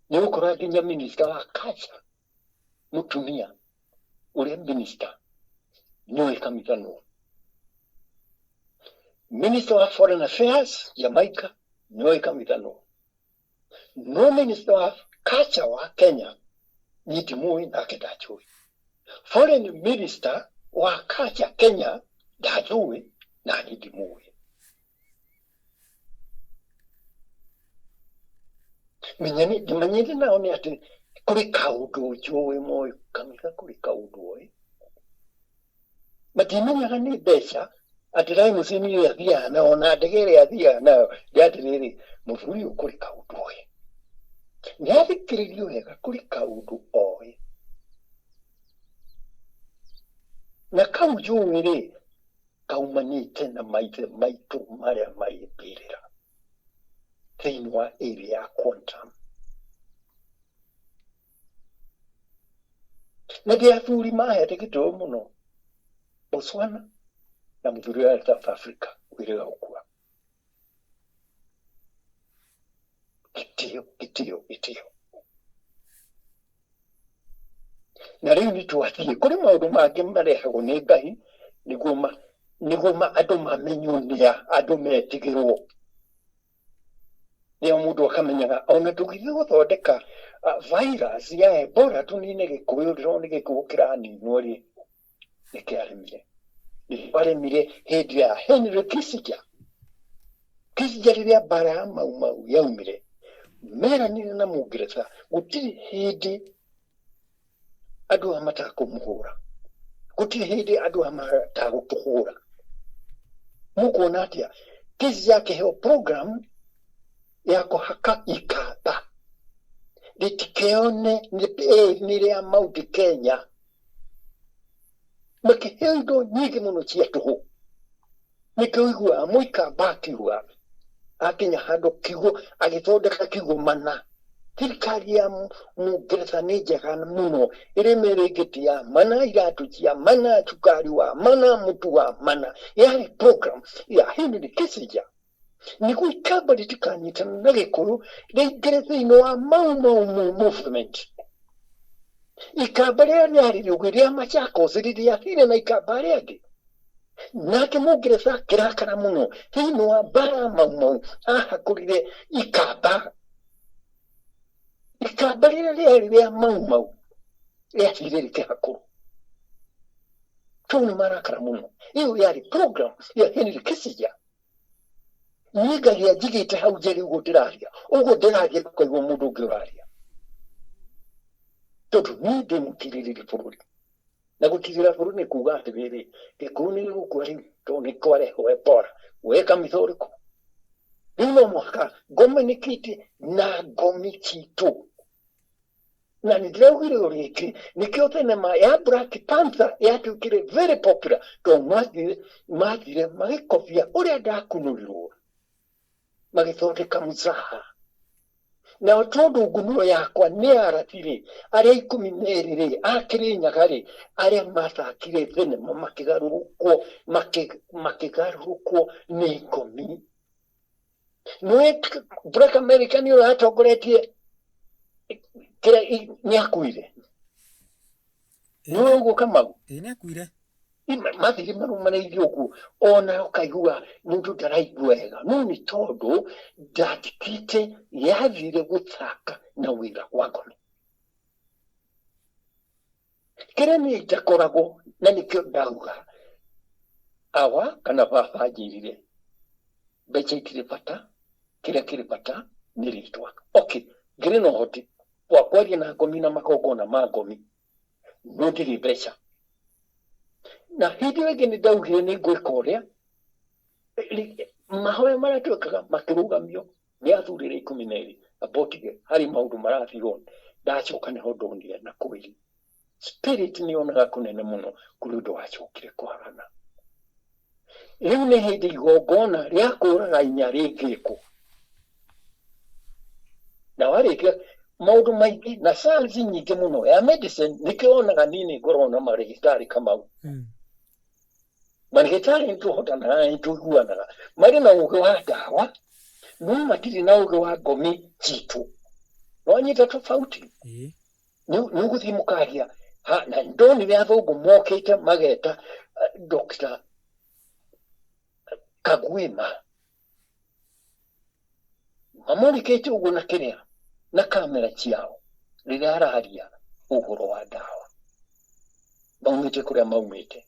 nĩ gũkorwo nginya minista wa culture mũtumia ũrĩa minista nĩoĩ kamithanwo minister wa foreign affairs Jamaica nĩoĩ kamithanwo no minister wa culture wa Kenya nĩndimũĩ nake ndanjũĩ foreign minister wa culture Kenya ndanjũĩ na nĩndimũĩ menyete nao nĩ atĩ kũrĩ kaũndũ njũĩ moĩ kamĩka kũrĩ kaũndũ oĩ matimenyaga nĩ mbeca atĩ Raymond Simiyu athiaga nao na ndege ĩrĩa athiaga nayo atĩrĩrĩ mũthuri ũyũ kũrĩ kaũndũ oĩ nĩ athikĩrĩrio wega kũrĩ kaũndũ oĩ na kau njũĩ rĩ kaumanĩte na maithe maitũ marĩa marĩ mbĩrĩra thĩinĩ wa area ya quantum na ndĩ athuri mahete gĩtĩo mũno Botswana na mũthuri wa South Africa wĩrĩga gũkua gĩtĩo na rĩu nĩ twathiĩ kũrĩ maũndũ mangĩ marehagwo nĩ Ngai nĩguo andũ mamenywo nĩ andũ metigĩrwo nĩo mũndũ akamenyaga ona tũgĩthiĩ gũthondeka virus ya Ebola tũnine Gĩkũyũ ndĩrona nĩ Gĩkũyũ kĩraninwo rĩ nĩkĩaremire hĩndĩ ya Henry Kissinger rĩrĩa mbara ya Mau yaumire meranire na Mũngeretha gũtirĩ hĩndĩ andũ aya matakũmũhũra gũtirĩ hĩndĩ andũ aya matagũtũhũra mũkuona atĩa Kissinger akĩheo program ya kũhaka ikamba rĩtikeone nĩ rĩa Mount Kenya makĩheo indo nyingĩ mũno cia tũhũ nĩkĩo ũiguaga mũikamba akiuga akinya handũ kiugo agĩthondeka kiugo mana thirikari ya Mũngeretha nĩ njega mũno ĩrĩmere ĩngĩti ya mana iratũ cia mana cukari wa mana mũtu wa mana yarĩ program ya Henry Kissinger nĩguo ikamba rĩtikanyitana na Gĩkũyũ rĩingĩre thĩinĩ wa Mau movement ikamba rĩrĩa rĩarĩ rĩuge rĩa Machakos rĩrĩathire na ikamba rĩangĩ nake Mũngeretha akĩrakara mũno thĩinĩ wa mbara ya Mau ahakũrire ikamba rĩrĩa rĩarĩ rĩa Mau rĩathire rĩkĩhakũrwo tũu nĩ marakara mũno ĩyo yarĩ program ya Henry Kissinger niĩ Ngai anjigĩte hau njĩrĩ ũguo ndĩraria kũigua mũndũ ũngĩ ũraria tondũ niĩ ndĩmũkirĩrĩria bũrũri na gũkirĩra bũrũri nĩ kuuga atĩrĩrĩ Gĩkũyũ nĩ gĩgũkua rĩu tondũ nĩ kwarehwo Ebola we kanitha ũrĩkũ rĩu no mũhaka ngomanĩkĩte na ngomi citũ na nĩ ndĩraugire rĩngĩ nĩkĩo thenema ya Black Panther yatuĩkire very popular tondũ mathire magĩkobia ũrĩa ndakunũrirwo magĩthondeka mũzaha na tondũ ngunuo yakwa nĩ arathire arĩa 12 a Kĩrĩnyaga arĩa mathakire thenema makĩgarũrũkwo nĩ ngomi nĩ Black America nĩ ũratongoretie nĩ akuire no go Kamau ine kuire mathiri marumanĩirie ũguo ona ũkaigua mũndũ ndaraigua no nĩ tondũ ndatikĩte yathire gũthaka na wĩra wa ngono kĩrĩa niĩ itakoragwo na nĩkĩo ndauga awa kana baba njĩrire mbeca itirĩ bata kĩrĩa kĩrĩ bata nĩ rĩtwa ngĩrĩ na ũhoti wa kwaria na ngomi na magongona ma ngomi no ndirĩ mbeca na hĩndĩ ĩyo ĩngĩ nĩ ndaugire nĩ ngwĩka ũrĩa mahoya marĩa twĩkaga makĩrũgamio nĩ athuri 12 abotige harĩ maũndũ marathirwo ndacoka nĩho ndonire na kweli spirit nĩ onaga kũnene mũno kũrĩ ũndũ wacokire kwarana rĩu nĩ hĩndĩ igongona rĩa kũũraga inya rĩngĩkwo na warĩkia maũndũ maingĩ na science nyingĩ mũno ya medicine nĩkĩo onaga nini ngorona marĩgĩtarĩ Kamau marĩgĩtarĩ nĩtũhotanaga na nĩtũiguanaga marĩ na ũũgĩ wa ndawa no matirĩ na ũũgĩ wa ngomi citũ wanyita tofauti nĩ ũgũthiĩ mũkaria na ndonire athũngũ mokĩte mageta Dr. Kagwema mamũrĩkĩte ũguo na kĩrĩa na kamera ciao rĩrĩa araria ũhoro wa ndawa maumĩte kũrĩa maumĩte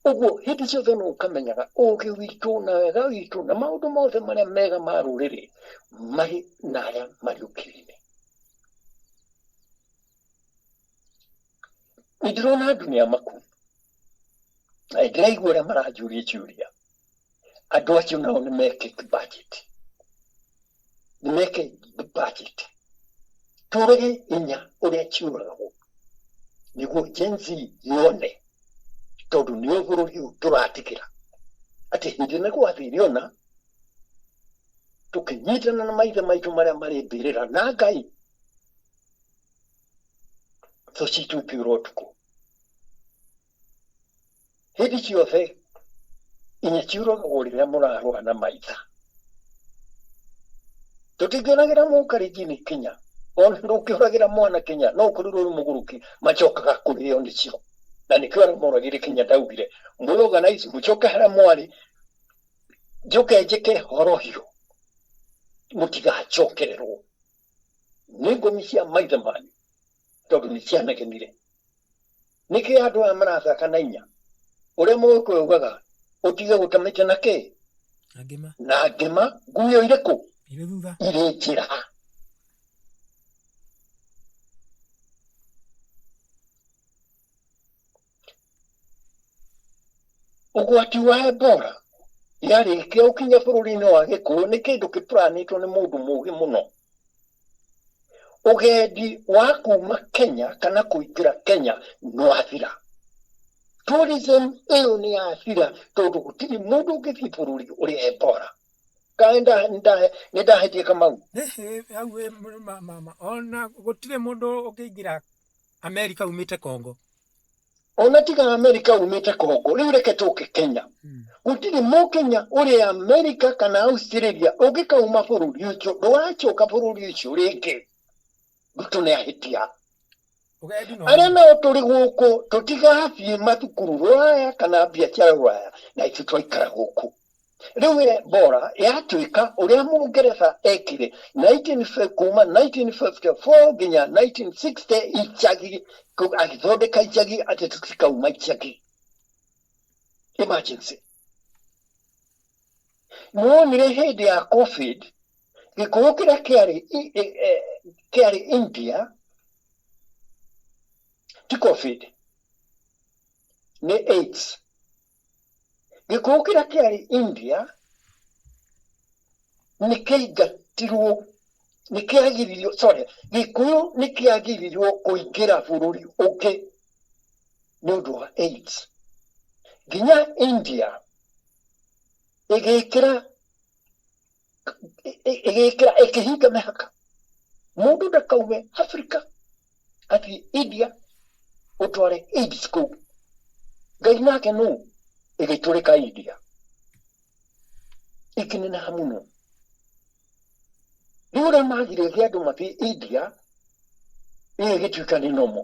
ũguo hĩndĩ ciothe no ũkamenyaga ũũgĩ witũ na wega witũ na maũndũ mothe marĩa mega ma rũrĩrĩ marĩ na arĩa marĩ ũkiri-inĩ nĩndĩrona andũ nĩ amaku na ndĩraigua ũrĩa maranjũria ciũria andũ acio nao nĩ mekĩte budget tũrege inya ũrĩa ciũragwo nĩguo Gen Z yone tondũ nĩ bũrũri ũyũ tũratigĩra atĩ hĩndĩ nĩ gwathire ona tũkĩnyitana na maithe maitũ marĩa marĩ mbĩrĩra na Ngai thũ citũ ikĩũra ũtukũ hĩndĩ ciothe inya ciũragwo rĩrĩa mũrarũa na maitha tũtingĩonagĩra mũkaringi Kenya ona ndũkĩũragĩra mwana Kenya no ũkorirwo ũrĩ mũgũrũki macokaga kũrĩo nĩcio na nĩkĩo arĩa moragire Kenya ndaugire mũorganize mũcoke harĩa mwarĩ njoke njĩke horohio mũtigacokererwo nĩ ngomi cia maithe manyu tondũ nĩ cianagenire nĩkĩ andũ aya marathaka na inya ũrĩa mũgĩkũyũ ugaga ũtige gũtamĩte na kĩ na ngĩma nguo irĩkũ irĩ njĩra ũgwati wa Ebola yarĩkia ũkinya bũrũri-inĩ wa Gĩkũyũ nĩ kĩndũ kĩplanĩtwo nĩ mũndũ mũũgĩ mũno ũgendi wa kuma Kenya kana kũingĩra Kenya no athira tourism ĩyo nĩ yathira tondũ gũtirĩ mũndũ ũngĩthiĩ bũrũri ũrĩ Ebola kaenda nĩ ndahĩtie Kamau ona gũtirĩ mũndũ ũngĩingĩra Amerika umĩte Congo ona tiga Amerika umĩte Congo rĩu reke tũke Kenya gũtirĩ mũkenya ũrĩ Amerika kana Australia ũngĩkauma bũrũri ũcio ndũgacoka bũrũri ũcio rĩngĩ ndutũ nĩ ahĩtia arĩa nao tũrĩ gũkũ tũtigathiĩ mathukuru rũraya kana biacara rũraya na ithuĩ twaikara gũkũ rĩu Ebola yatuĩka ũrĩa Mũngeretha ekire kuma 1954 nginya 1960 icagi agĩthondeka icagi atĩ tũtikauma icagi emergency nĩwonire hĩndĩ ya COVID gĩkũyũ kĩrĩa kĩarĩ India ti COVID nĩ AIDS gĩkũyũ kĩrĩa kĩarĩ India nĩkĩaingatirwo nĩkĩagiririo gĩkũyũ nĩkĩagiririo kũingĩra bũrũri ũngĩ nĩ ũndũ wa AIDS nginya India ĩkĩhinga mĩhaka mũndũ ndakaume Africa athiĩ India ũtware AIDS kũu Ngai nake nũ ĩgĩtũrĩka India ikĩneneha mũno rĩu ũrĩa magirĩrĩria andũ mathiĩ India ĩgĩtuĩka nĩ nomo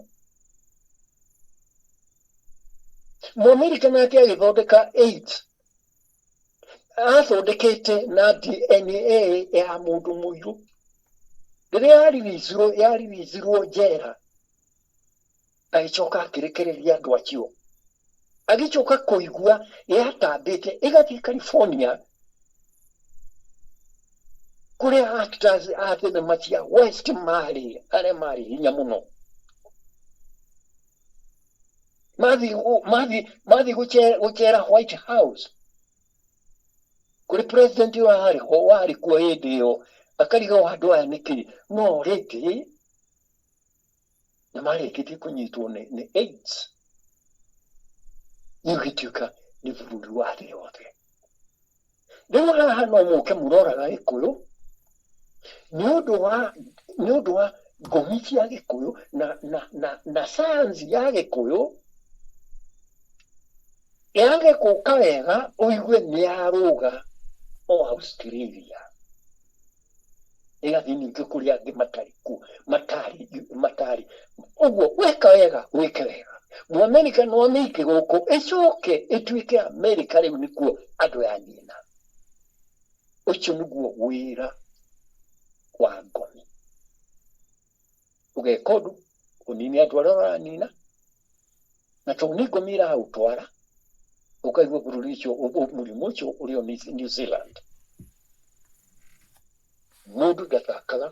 Mũamerika nake agĩthondeka AIDS athondekete na DNA ya mũndũ mũirũ. Rĩrĩa yariricirwo njera agĩcoka akĩrekereria andũ acio, agĩcoka kũigua yatambĩte ĩgathiĩ California kũrĩa actors a thenema cia West marĩ arĩa marĩ hinya mũno. Mathiĩ gũcera White House kũrĩ president warĩ kuo hĩndĩ ĩyo, akarigwo andũ aya nĩkĩ, no rĩngĩ nĩ marĩkĩtie kũnyitwo nĩ AIDS, gĩgĩtuĩka nĩ bũrũri wa thĩ yothe. Rĩu haha no mũke mũroraga Gĩkũyũ nĩ ũndũ wa ngomi cia Gĩkũyũ na sayansi ya Gĩkũyũ yage gũka wega, ũigue nĩ yarũga o Australia, ĩgathiĩ ningĩ kũrĩa angĩ matarĩ. Ũguo weka wega wĩke wega. Mũamerika no amĩike gũkũ ĩcoke ĩtuĩke Amerika, rĩu nĩkuo andũ ya nyina. Ũcio nĩguo wĩra wa ngomi. Ũgeka ũndũ ũnini andũ arĩa ũranina, na to nĩ ngomi ĩraũtwara, ũkaigua bũrũri ũcio mũrimũ ũcio ũrĩ o New Zealand. Mũndũ ndathakaga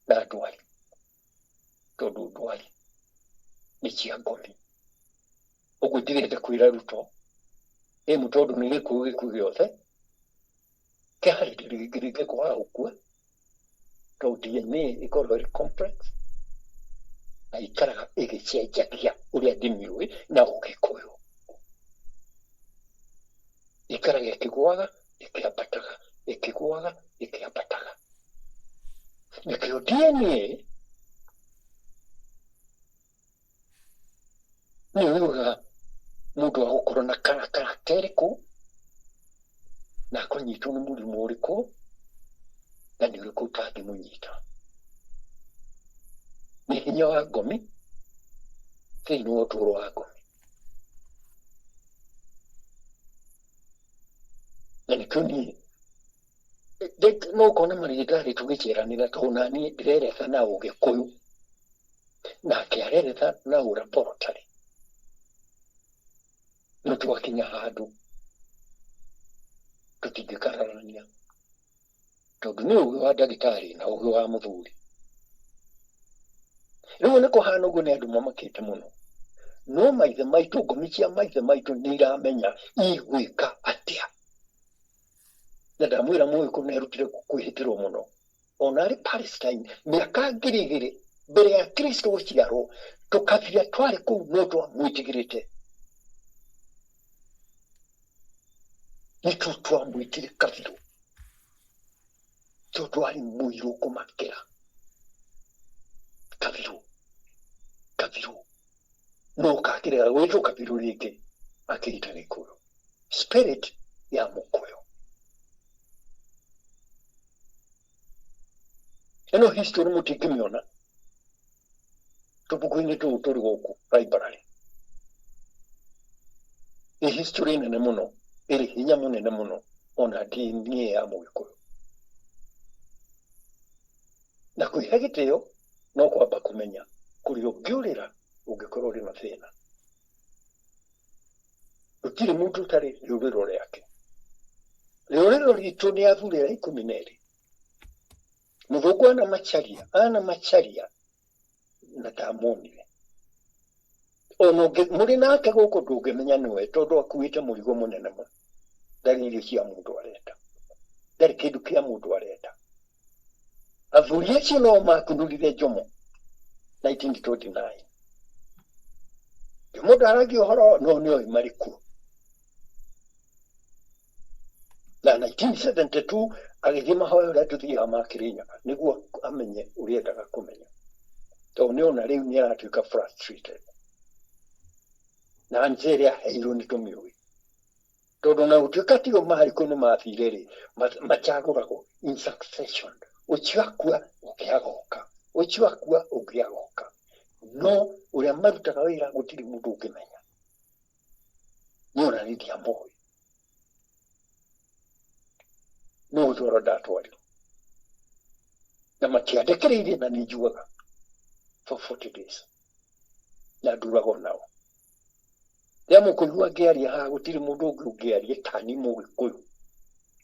na ndwari, tondũ ndwari nĩ cia ngomi. Ũguo ndirenda kwĩra Ruto tondũ nĩ Gĩkũyũ gĩothe kĩharĩ gĩkwaga gũkua, tondũ DNA ĩkoragwo ĩrĩ complex na ikaraga ĩgĩcenjagia ũrĩa ndĩmĩũĩ na Ũgĩkũyũ. Ikaraga ĩkĩgũaga ĩkĩambataga, ĩkĩgũaga ĩkĩambataga. Nĩkĩo DNA nĩ yugaga mũndũ agũkorwo na karakta ĩrĩkũ na akũnyitwo nĩ mũrimũ ũrĩkũ na nĩ ũrĩkũ ũtangĩmũnyita. Nĩ hinya wa ngomi thĩinĩ wa ũtũũro wa ngomi. Na nĩkĩo niĩ no ũkona marĩgĩtarĩ tũgĩceranĩra, tondũ naniĩ ndĩreretha na Ũgĩkũyũ nake areretha na ũlaboratory. No twakinya handũ tũtingĩkararania, tondũ nĩ ũgĩ wa ndagĩtarĩ na ũgĩ wa mũthuri. Rĩu nĩ kũhana ũguo nĩ andũ mamakĩte mũno, no maithe maitũ, ngomi cia maithe maitũ nĩ iramenya igwĩka atĩa. Na ndamwĩra Mũgĩkũyũ nĩ erutire kwĩhĩtĩrwo mũno. Ona arĩ Palestine mĩaka 2000 mbere ya Kristo gũciarwo, tũkabira twarĩ kũu no twamwĩtigĩrĩte. Nĩtuo twamwĩtire Kabirũ, tondũ arĩ mũirũ kũmakĩra. Kabirũ no kakĩrega gwĩtwo Kabirũ rĩngĩ akĩrita Gĩkũyũ, spirit ya Mũkũyũ. Ĩno history mũtingĩmĩona tũbuku-inĩ tũu tũrĩ gũkũ library. Nĩ history nene mũno, ĩrĩ hinya mũnene mũno, ona DNA ya Mũgĩkũyũ. Na kwĩhe gĩtĩo no kwamba kũmenya kũrĩa ũngĩũrĩra ũngĩkorwo ũrĩ na thĩna. Gũtirĩ mũndũ ũtarĩ rĩũrĩro rĩake. Rĩũrĩro ritũ nĩ athuri arĩa 12. Mũthũngũ anamacharia na ndamonire. Ona mũrĩ nake gũkũ ndũngĩmenya nĩwe, tondũ akuĩte mũrigo mũnene mũno. Ndarĩ irio cia mũndũ arenda, ndarĩ kĩndũ kĩa mũndũ arenda. Athuri acio no makunũrire Jomo 1929. Jomo ndaragia ũhoro no nĩoĩ marĩkuo. Na 1972 agĩthiĩ mahoya ũrĩa tũthiaga ma Kĩrĩnyaga nĩguo amenye ũrĩa endaga kũmenya, tondũ nĩona rĩu nĩ aratuĩka frustrated. Na njĩra ĩrĩa aheirwo nĩ tũmĩũĩ, tondũ na gũtuĩka tio marĩkũ nĩ mathire-rĩ, machagũragwo in succession. Ũcio akua ũngĩ agoka, ũcio akua ũngĩ agoka. No ũrĩa marutaga wĩra gũtirĩ mũndũ ũngĩmenya. Nona ni dia moyo. No zoro datwali. Na matia dekrede na nijuaga for 40 days. Na durago nao. Yamo kulua gari ha gutiri mundu gari tani mu gikuyu.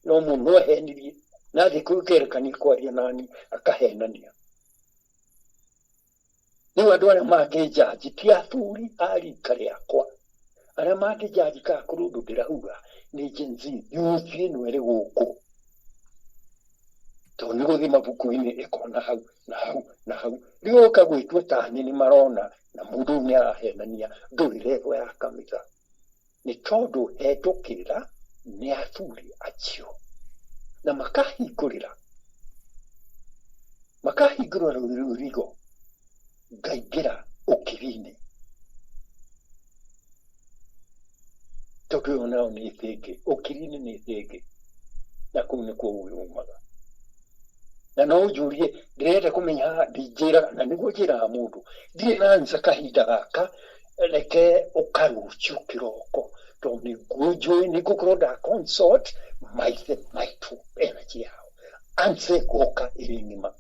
No muno heniri na gikukerekani kwaria nani akahenania. Ni wadu arĩa mangĩjaji ti athuri a rika rĩakwa. Arĩa mangĩjaji ka kũrũndũ ndĩrauga nĩ Gen Z youth ĩno ĩrĩ gũkũ. Tondũ nĩ gũthiĩ mabuku-inĩ ĩkona hau na hau na hau. Rĩu ũka gwĩtua tani nĩ marona na mũndũ nĩ arahenania ndũrĩ revo ya kanitha. Nĩ tondũ hetũkĩra nĩ athuri acio. Na makahingũrĩra rũrigo ngaingĩra ũkiri-inĩ. Tondũ ĩyo nao nĩ thĩngĩ, ũkiri-inĩ nĩ thĩngĩ. Na kũu nĩkuo umaga. Na no ũnjũrie ndĩrenda kũmenya ndinjĩra na nĩguo njĩraga mũndũ. Ndirĩ na ansa kahinda gaka reke ũkarũciũ kĩroko. Tondũ nĩguo njũĩ nĩngũkorwo nda consult maithe maitũ energy yao. Ansa ĩgoka ĩrĩ ng'ima.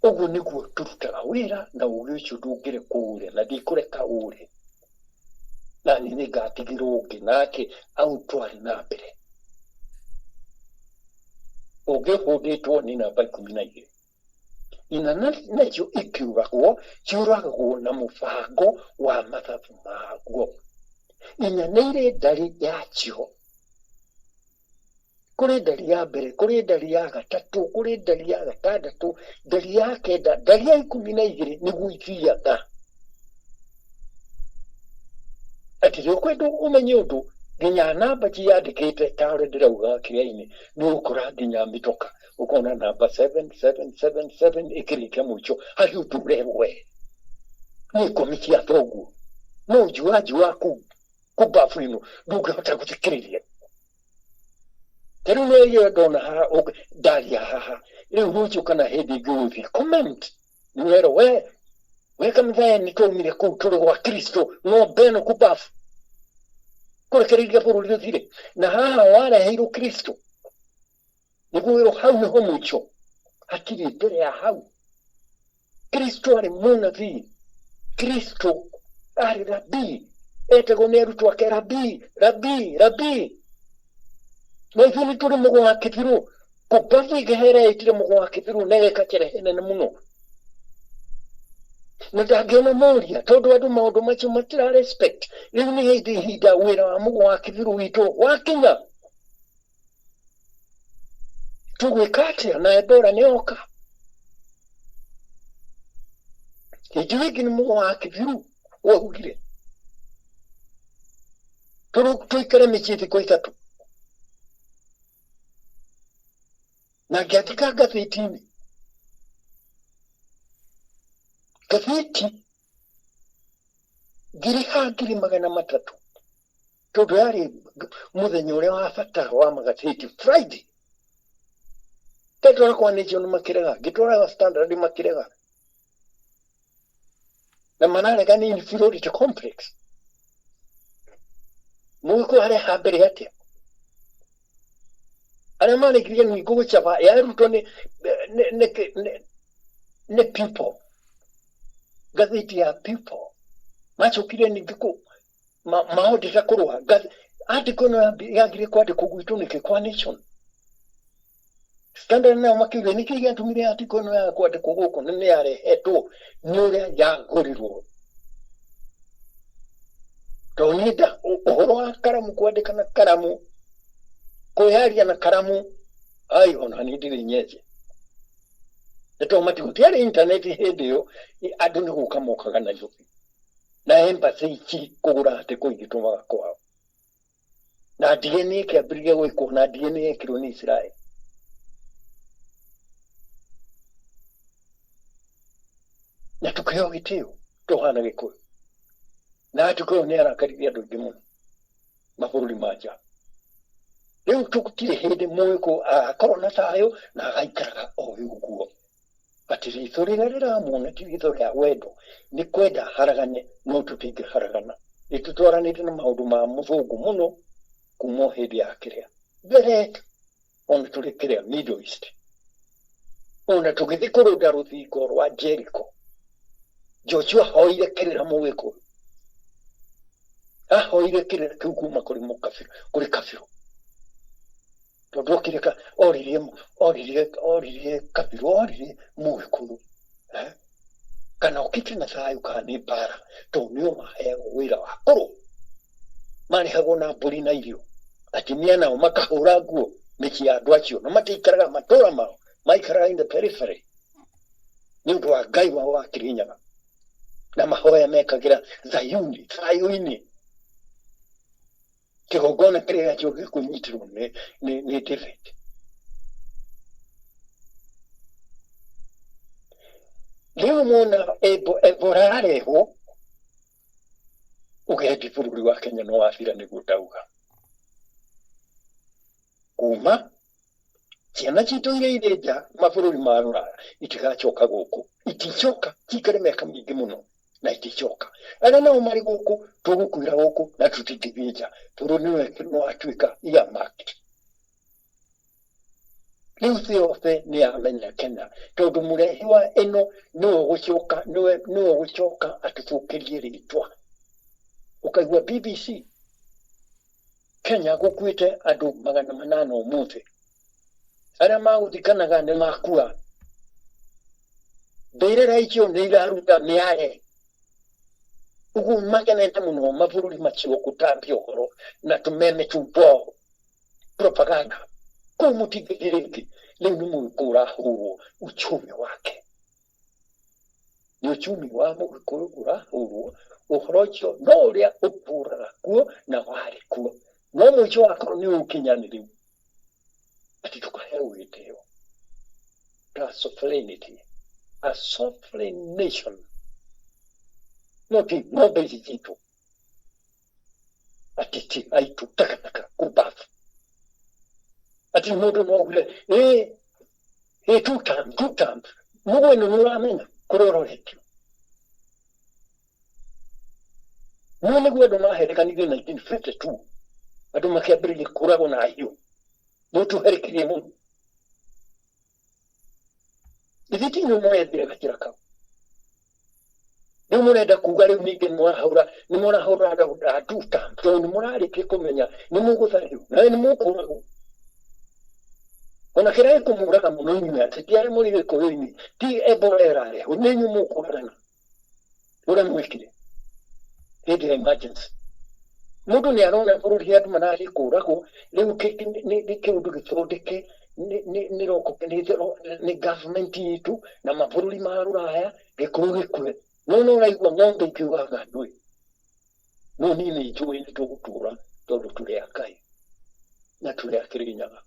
Ũguo nĩguo tũrutaga wĩra na ũgĩ ũcio ndũngĩrĩ kũũre na ndikũreka ũre. Na niĩ nĩngatigĩrwo ũngĩ nake aũtware na mbere. Ũgĩ ũhũthĩtwo nĩ namba 12. Ina nacio ciũragwo na mũbango wa mathabu maguo. Inya nĩ irĩ ndari yacio. Kũrĩ ndari ya mbere, kũrĩ ndari ya gatatũ, kũrĩ ndari ya gatandatũ, ndari ya kenda, ndari ya 12 nĩguo ithiaga. Atĩ rĩu kwenda ũmenye ũndũ nginya namba ciandĩkĩte ta ũrĩa ndĩrauga kĩrĩa-inĩ nĩ ũkora nginya mĩtoka. Ũkona namba 7777 ĩkĩrĩkia mũico harĩ ũtũre we. Nĩ ikũmi cia thoguo. No njua kũu babu ĩno ndũngĩhota gũthikĩrĩria. Rĩu nĩyo ndona haha ndaria haha. Rĩu rũciũ kana hĩndĩ ĩngĩ gũthiĩ comment. Nĩwero we kanitha nĩ twaumire kũu tũrĩ gwa Kristo ng'ombe ĩno kũ babu. Kũrekereria bũrũri ũthire. Na haha wareheirwo Kristo. Nĩguo wĩrwo hau nĩho mũico. Hatirĩ mbere ya hau. Kristo arĩ mũnabii. Kristo arĩ rabii. Etagwo nĩ arutwo ake rabii. Na ithuĩ nĩ tũrĩ mũgwa wa kĩbirũ. Kũbabu igehera ĩtire mũgwa wa kĩbirũ na ĩgeka kĩrehe nene mũno. Na ndangĩona mũria tondũ andũ maũndũ macio matira respect. Rĩu nĩ hĩndĩ ihinda wĩra wa mũgwa wa kĩbirũ witũ wakinya. Tũgwĩka atĩa na Ebola nĩyoka. Hĩndĩ ĩngĩ nĩ mũgwa wa kĩbirũ waugire. Tũikare mĩciĩ thikũ 3. Na ngĩandĩka ngathĩti-inĩ. Gathĩti ngiri 300,000 tondũ yarĩ mũthenya ũrĩa wa bata wa magathĩti Friday. Tetwara kwa Nation makĩrega, ngĩtwara Standard makĩrega. Na manarega nĩ inferiority complex. Mũgĩkũyũ areha mbere atĩa. Arĩa maregirie nĩ gũgũcaba yarutwo nĩ people. Gathĩti ya people. Macokire ningĩ maondĩra kũrũa. Article ĩno yagire kwandĩkwo gwitũ nĩkĩ kwa Nation. Standard nao makiuga nĩkĩ gĩatũmire article ĩno ya kwandĩkwo gũkũ nĩ yarehetwo nĩ ũrĩa yagũrirwo. Tondũ nĩ ũhoro wa karamu kwandĩka na karamu. Kwĩyaria na karamu. Ai ona nĩ ndirĩ nyenje. Tondũ matigũtiarĩ internet hĩndĩ ĩyo andũ nĩ gũka mokaga Nairobi. Na embassy ici kũgũra atĩ kũigĩtũmaga kwao. Na DNA kĩambĩrĩria gwĩkwo na DNA yekirwo nĩ Israel. Na tukĩheo gĩtĩo tũhana Gĩkũyũ. Na Gĩkũyũ nĩ arakaririe andũ aingĩ mũno mabũrũri ma nja. Rĩu tũtirĩ hĩndĩ mũĩkũ agakorwo na thayũ na agaikaraga o ũguo. ati ritho rĩrĩa rĩramwona ti ritho rĩa wendo, nĩ kwenda haragane, no tũtingĩharagana. Nĩtũtwaranĩte na maũndũ ma mũthũngũ mũno kuma hĩndĩ ya kĩrĩa mbere, ona tũrĩ kĩrĩa Middle East, ona tũgĩthiĩ kũrũnda rũthingo rwa Jericho, Joshua hoire kĩrĩra Mũgĩkũyũ, ahoire kĩrĩra kĩu kuma kũrĩ Kabirũ, tondũ oririe Kabirũ, oririe Mũgĩkũyũ, kana ũkĩte na thayũ kana nĩ mbara, tondũ nĩo maheagwo wĩra wa kũrũa, marĩhagwo na mbũri na irio. Atumia nao makahũra nguo mĩciĩ ya andũ acio, na matiikaraga matũũra mao, maikaraga in the periphery, nĩ ũndũ wa Ngai wao wa Kĩrĩnyaga, na mahoya mekagĩra Zayuni, thayũ-inĩ, kĩgongona kĩrĩa kĩngĩ kũnyitirwo nĩ David. Rĩu mwona Ebola arehwo, ũgendi bũrũri wa Kenya no wathira, nĩguo ndauga. Kuma ciana citũ iria irĩ nja mabũrũri ma Rũraya itigacoka gũkũ, iticoka, cikare mĩaka mĩingĩ mũno na iticoka. Arĩa nao marĩ gũkũ tũgũkuĩra gũkũ na tũtingĩthiĩ nja, bũrũri nĩ watuĩka earmarked. Rĩu thĩ yothe nĩ yamenya Kenya, tondũ mũrehi wa ĩno nĩwe ũgũcoka atũthũkĩrie rĩtwa. Ũkaigua BBC, Kenya gũkuĩte andũ 800 ũmũthĩ, arĩa magũthikanaga nĩ makua. Mbĩrĩra icio nĩ iraruta mĩare. Ũguo makenete mũno mabũrũri macio gũtambia ũhoro na tũmeme tubo propaganda. Kũu mũtingĩthiĩ rĩngĩ, rĩu nĩ Mũgĩkũyũ ũrahũrwo uchumi wake. Nĩ uchumi wa Mũgĩkũyũ ũrahũrwo, ũhoro ũcio no ũrĩa ũtũũraga kuo na warĩ kuo, no mũico wakorwo nĩ ũkinyanĩrĩu, ati tukaheo gĩtĩo. Ta sovereignty, a sovereign nation, no mbezi jitu, ati ti aitu takataka kubafu. Ati mũndũ no gule, two times, mũgwe nĩ mũramenya kũrororetio. No nĩguo andũ maherekanire 1952, andũ makĩambĩrĩria kũragwo na hiũ, no tũherekirie mũno. Ithiti nĩ mũrethire gakĩra kau. Rĩu mũrenda kuga rĩu ningĩ nĩ mũrahũra andũ two times, tondũ nĩ mũrarĩkia kũmenya nĩ mũgũthario, na nĩ mũkũragwo. Ona kĩrĩa gĩkũmũraga mũno inyuĩ atĩ ti arĩa mũrĩ Gĩkũyũ-inĩ, ti Ebola ĩrarehwo, nĩ inyuĩ mũkũragana ũrĩa mwĩkire hĩndĩ ya emergency. Mũndũ nĩ arona bũrũri andũ marathiĩ kũragwo, rĩu nĩ kĩũndũ gĩthondeke nĩ government itũ na mabũrũri ma Rũraya, Gĩkũyũ gĩkue. No ũraigua ng'ombe ikiugaga ndũĩ. No niĩ nĩ njũĩ nĩ tũgũtũũra, tondũ tũrĩ a Ngai na tũrĩ a Kĩrĩnyaga.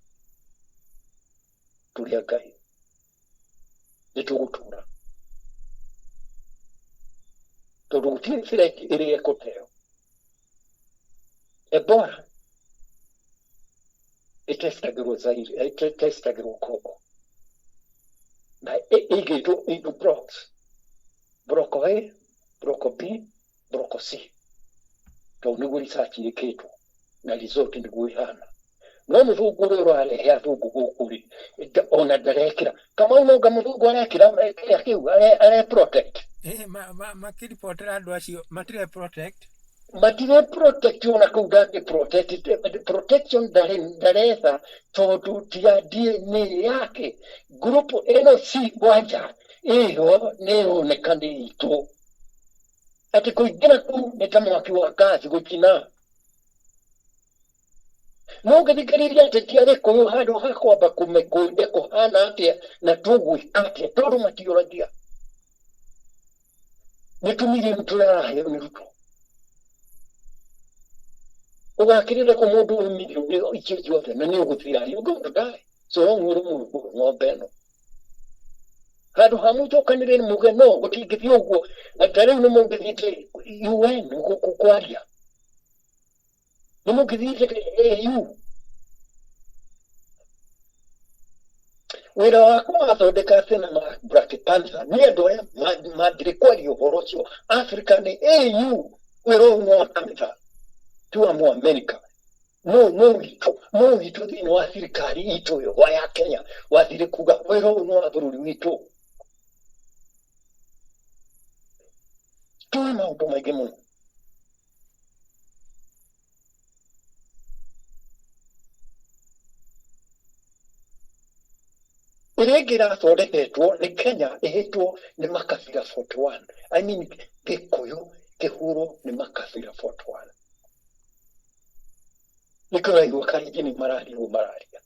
Tũrĩ a Ngai, nĩ tũgũtũũra, tondũ gũtirĩ threat ĩrĩa ĩkũteo. Ebola ĩtestagĩrwo Zaire, ĩtestagĩrwo Congo, na ĩigĩtwo into blocks, block A, block B, block C, tondũ nĩguo research ĩkĩtwo na result nĩguo ĩhana. No mũthũngũ ũrĩa ũrarehe athũngũ gũkũ-rĩ, ona ndarekĩra. Kamau no anga mũthũngũ arekĩra kĩrĩa kĩu, protect. Makĩribotera andũ acio matirĩ protect. Matirĩ protect ona kũu ndangĩ protect. Protection ndaretha tondũ ti ya DNA yake. Group ĩno si kwanja ĩyo nĩ yonekanĩtwo. Atĩ kũingĩra kũu nĩ ta mwaki wa ngaci gũkina. No ũngĩthikĩrĩria ateti a Gĩkũyũ handũ ha kwamba kũmekũria kũhana atĩa na tũgwĩka atĩa, tondũ matioragia. Nĩ tũmirioni tũraraheo nĩ Ruto. Ũgakĩrĩra kũ mũndũ wĩ mirioni icio ciothe na nĩ ũgũthira, you're going to die. So ũng'ũrũ Mũgĩkũyũ ng'ombe ĩno. Handũ ha mũcokanĩrĩre muge no gũtingĩthiĩ ũguo, ta rĩu nĩ mũngĩthiĩte UN kwaria. Nĩ mũngĩthiĩte AU. wĩra wakwa wathondeka thenema Black Panther nĩ andũ aya mathire kwaria ũhoro ũcio Africa nĩ AU wĩra ũyũ nĩ wa kanitha ti wa Mũamerika no witũ thĩinĩ wa thirikari itũ yo ya Kenya wathire kuga wĩra ũyũ nĩ wa bũrũri witũ tũĩ maũndũ maingĩ mũno Iregira thondeketwo nĩ Kenya ĩhetwo nĩ makabira 41 I mean Gĩkũyũ Kĩhuro nĩ makabira 41 nĩkũraigua kaingĩ nĩ mararia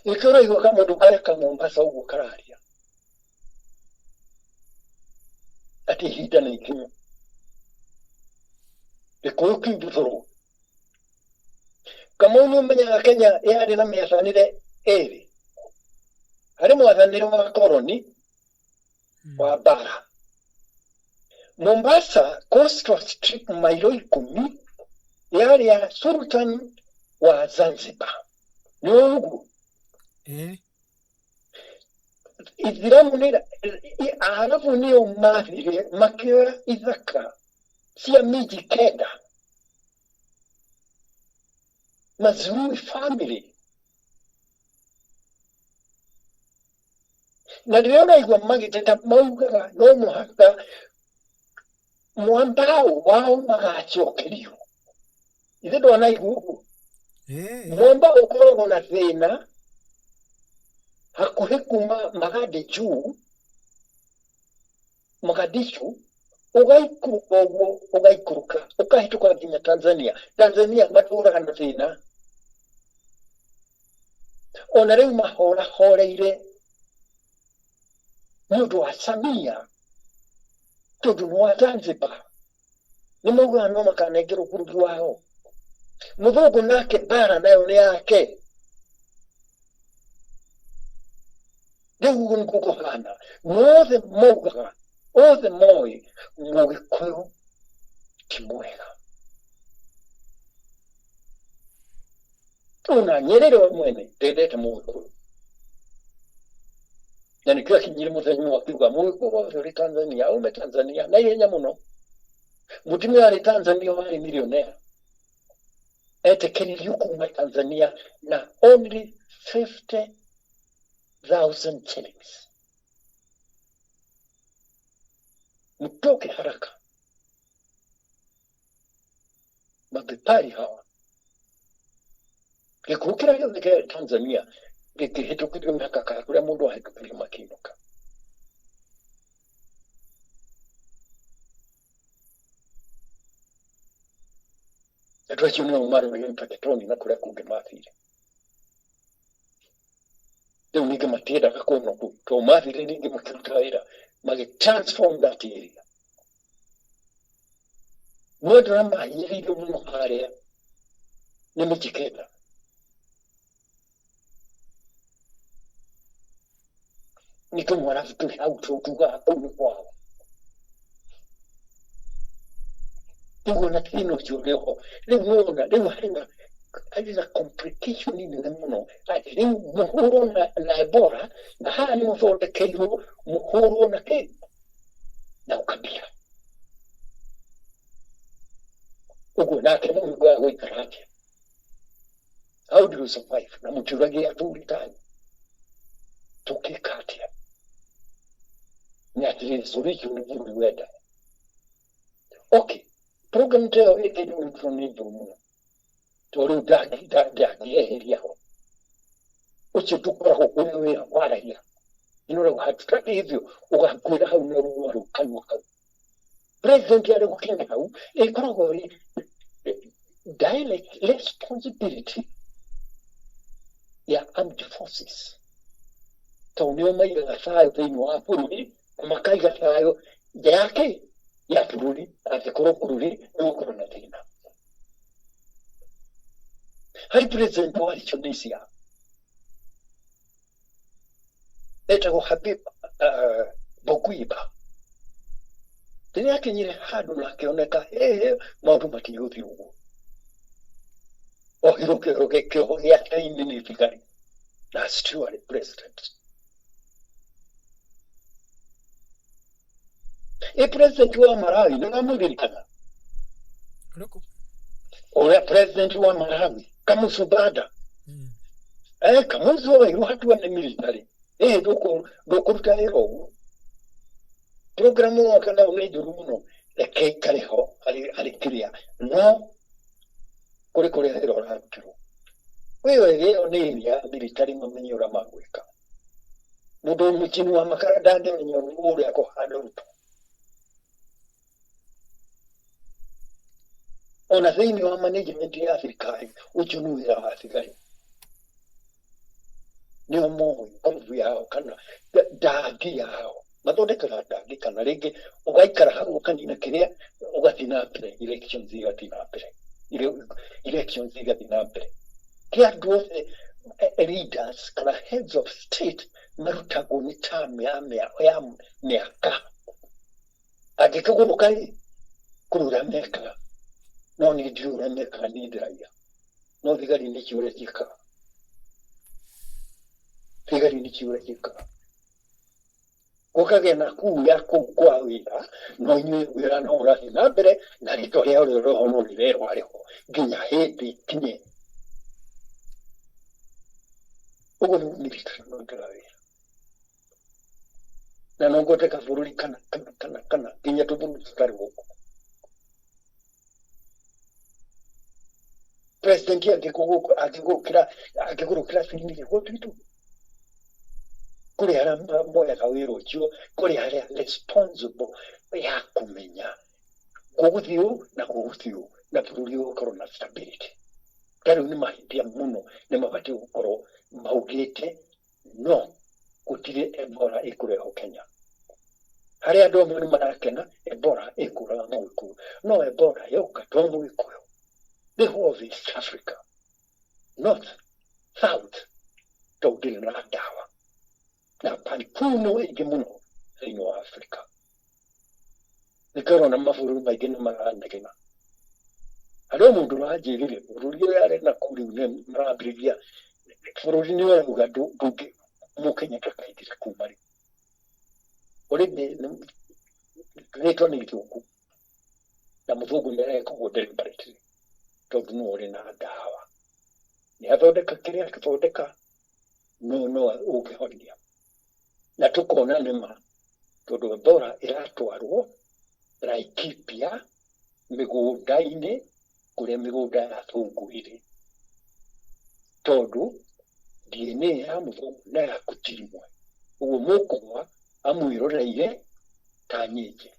nĩkũraigua kamũndũ karĩa ka Mombasa ũguo kararia atĩ ihinda nĩ ikinyu Gĩkũyũ kiu gĩthũrwo Kamau nĩũmenyaga Kenya yarĩ na mĩathanĩre ĩrĩ harĩ mwathanĩre wa koloni wa bara Mombasa Coastal Strip mairo 10 yarĩ ya Sultan wa Zanzibar nĩ ũguo Ithiramu nĩ Arabu nĩo mathire makĩoya ithaka cia miji kenda Mazrui family na rĩrĩa ũraigua magĩteta maugaga no mũhaka mwambao wao magacokerio ithe ndwanaigua ũguo mwambao ũkoragwo na thĩna hakuhĩ kuma Mogadishu ũgaikũrũka ũguo ũgaikũrũka ũkahĩtũka nginya Tanzania matũraga na thĩna ona rĩu mahoreire nĩ ũndũ wa Samia tondũ nĩ wa Zanzibar nĩ maugaga no makanengerwo bũrũri wao mũthũngũ nake bara nayo nĩ yake rĩu ũguo nĩ gũkũhana mothe maugaga othe moĩ Mũgĩkũyũ ti mwega ona Nyerere we mwene ndendete Mũgĩkũyũ na nĩkĩo akinyire mũthenya wa kiuga Mũgĩkũyũ wothe ũrĩ Tanzania aume Tanzania na ihenya mũno mũtumia arĩ Tanzania warĩ millionaire etĩkĩririo kuma Tanzania na only 50,000 shillings mtoke haraka mabepari hawa Gĩkũyũ kĩrĩa gĩothe kĩa Tanzania gĩkĩhĩtũkĩrio mĩhaka kana kũrĩa mũndũ ahĩtũkĩrio makĩinũka andũ acio nĩo marũire Mpeketoni na kũrĩa kũngĩ mathire rĩu ningĩ matiendaga kuona kũu tondũ mathire ningĩ makĩruta wĩra magĩtransform that area no andũ arĩa mahinyĩrĩirio mũno harĩa nĩ mĩtĩ kenda nĩkĩo mwarabu tũrĩ hau tugaga kũu nĩ kwao ũguo na thĩna ũcio ũrĩ ho rĩu wona rĩu harĩ na complication nene mũno rĩu mũhũrwo na Ebola na haha nĩ mũthondekeirwo mũhũrwo na kĩ na ũkambia ũguo nake mũhũrwo gũikara atĩa how do you survive na mũtũragia atũri tani tũkĩka atĩa nĩ atĩrĩrĩ solution nĩ bũrũri wenda okay program teo ĩkĩrĩ ũrutwo nĩ igũrũ mũno tondũ ndangĩeheria ho ũcio tũkoragwo kũrĩ wĩra waragia rĩu hatutaki hivyo ũgakwĩra hau na ruo rũu kanua kau president arĩ gũkinya hau ĩkoragwo ĩ direct responsibility ya armed forces tondũ nĩo maigaga thayũ thĩinĩ wa bũrũri na makaiga thayũ nja yake ya bũrũri angĩkorwo bũrũri nĩgũkorwo na thĩna harĩ president wa Tunisia etagwo Habib Bourguiba rĩrĩa akinyire handũ na akĩoneka maũndũ matigũthiĩ ũguo ohirwo kĩoho gĩake-inĩ nĩ thigari na still ali president. President wa Malawi ngamulirikana. Oya president wa Malawi Kamuzu Banda. Kamuzu wa watu wa military. Dokuruta hero. Programu wa kana umejuru muno. Kaleho alikiria. No kuri hero rakiro. Wewe leo ni ya military mamenyora magweka. Mudo mukini wa makaradande menyoruru yako hadoto. Ona thini wa management ya Afrika uchunuira wa Afrika ni omo omu yao kana dagi yao mathondekera dagi kana ringi ugaikara hau ukanina kiria ugathina mbere elections igathina mbere elections igathina mbere kia duothe leaders kana heads of state marutagwo ni term ya miaka agikagurukai kurura meka no ni ndiura meka ni ndiraya no thigari ni kiure kika thigari ni kiure kika ukagena kuya kwa wira no nyu wira no urathi na mbere na rito ria uri roho no rero ariho nginya hindi kinye ugo ni military no ndirawe na no goteka bururi kana nginya tuburu tutari huko president akigurukira filimi ko twitu kuri haramba moya kawiro cyo kuri hari responsible ya kumenya kuguthiu na bururi corona stability kari ni mahindia muno ne mabati ukoro maugite no kutire Ebola ikureho Kenya hari ando muri marakena Ebola ikura muku no Ebola yoka tomu ikuyo the whole of East Africa north south tawdil na dawa na palipuno egemuno ino Africa nikaro na mafuru bagena marandekena alo mundu wajirire ururiyo yale na kuri ne marabrivia fururi ni wala ugadu duge mukenya takaitira kumari ore ne reto ni tuku na muvugu ndere ko deliberate todo ore na dawa ni athodeka kiria kithodeka no ukihoria na tukona nema todo Ebola iratwarwo Laikipia migunda-ini kuria migunda yathunguire todo DNA ya muthu na ya kutirimwe uguo mukugwa amwiroreire ta nyingi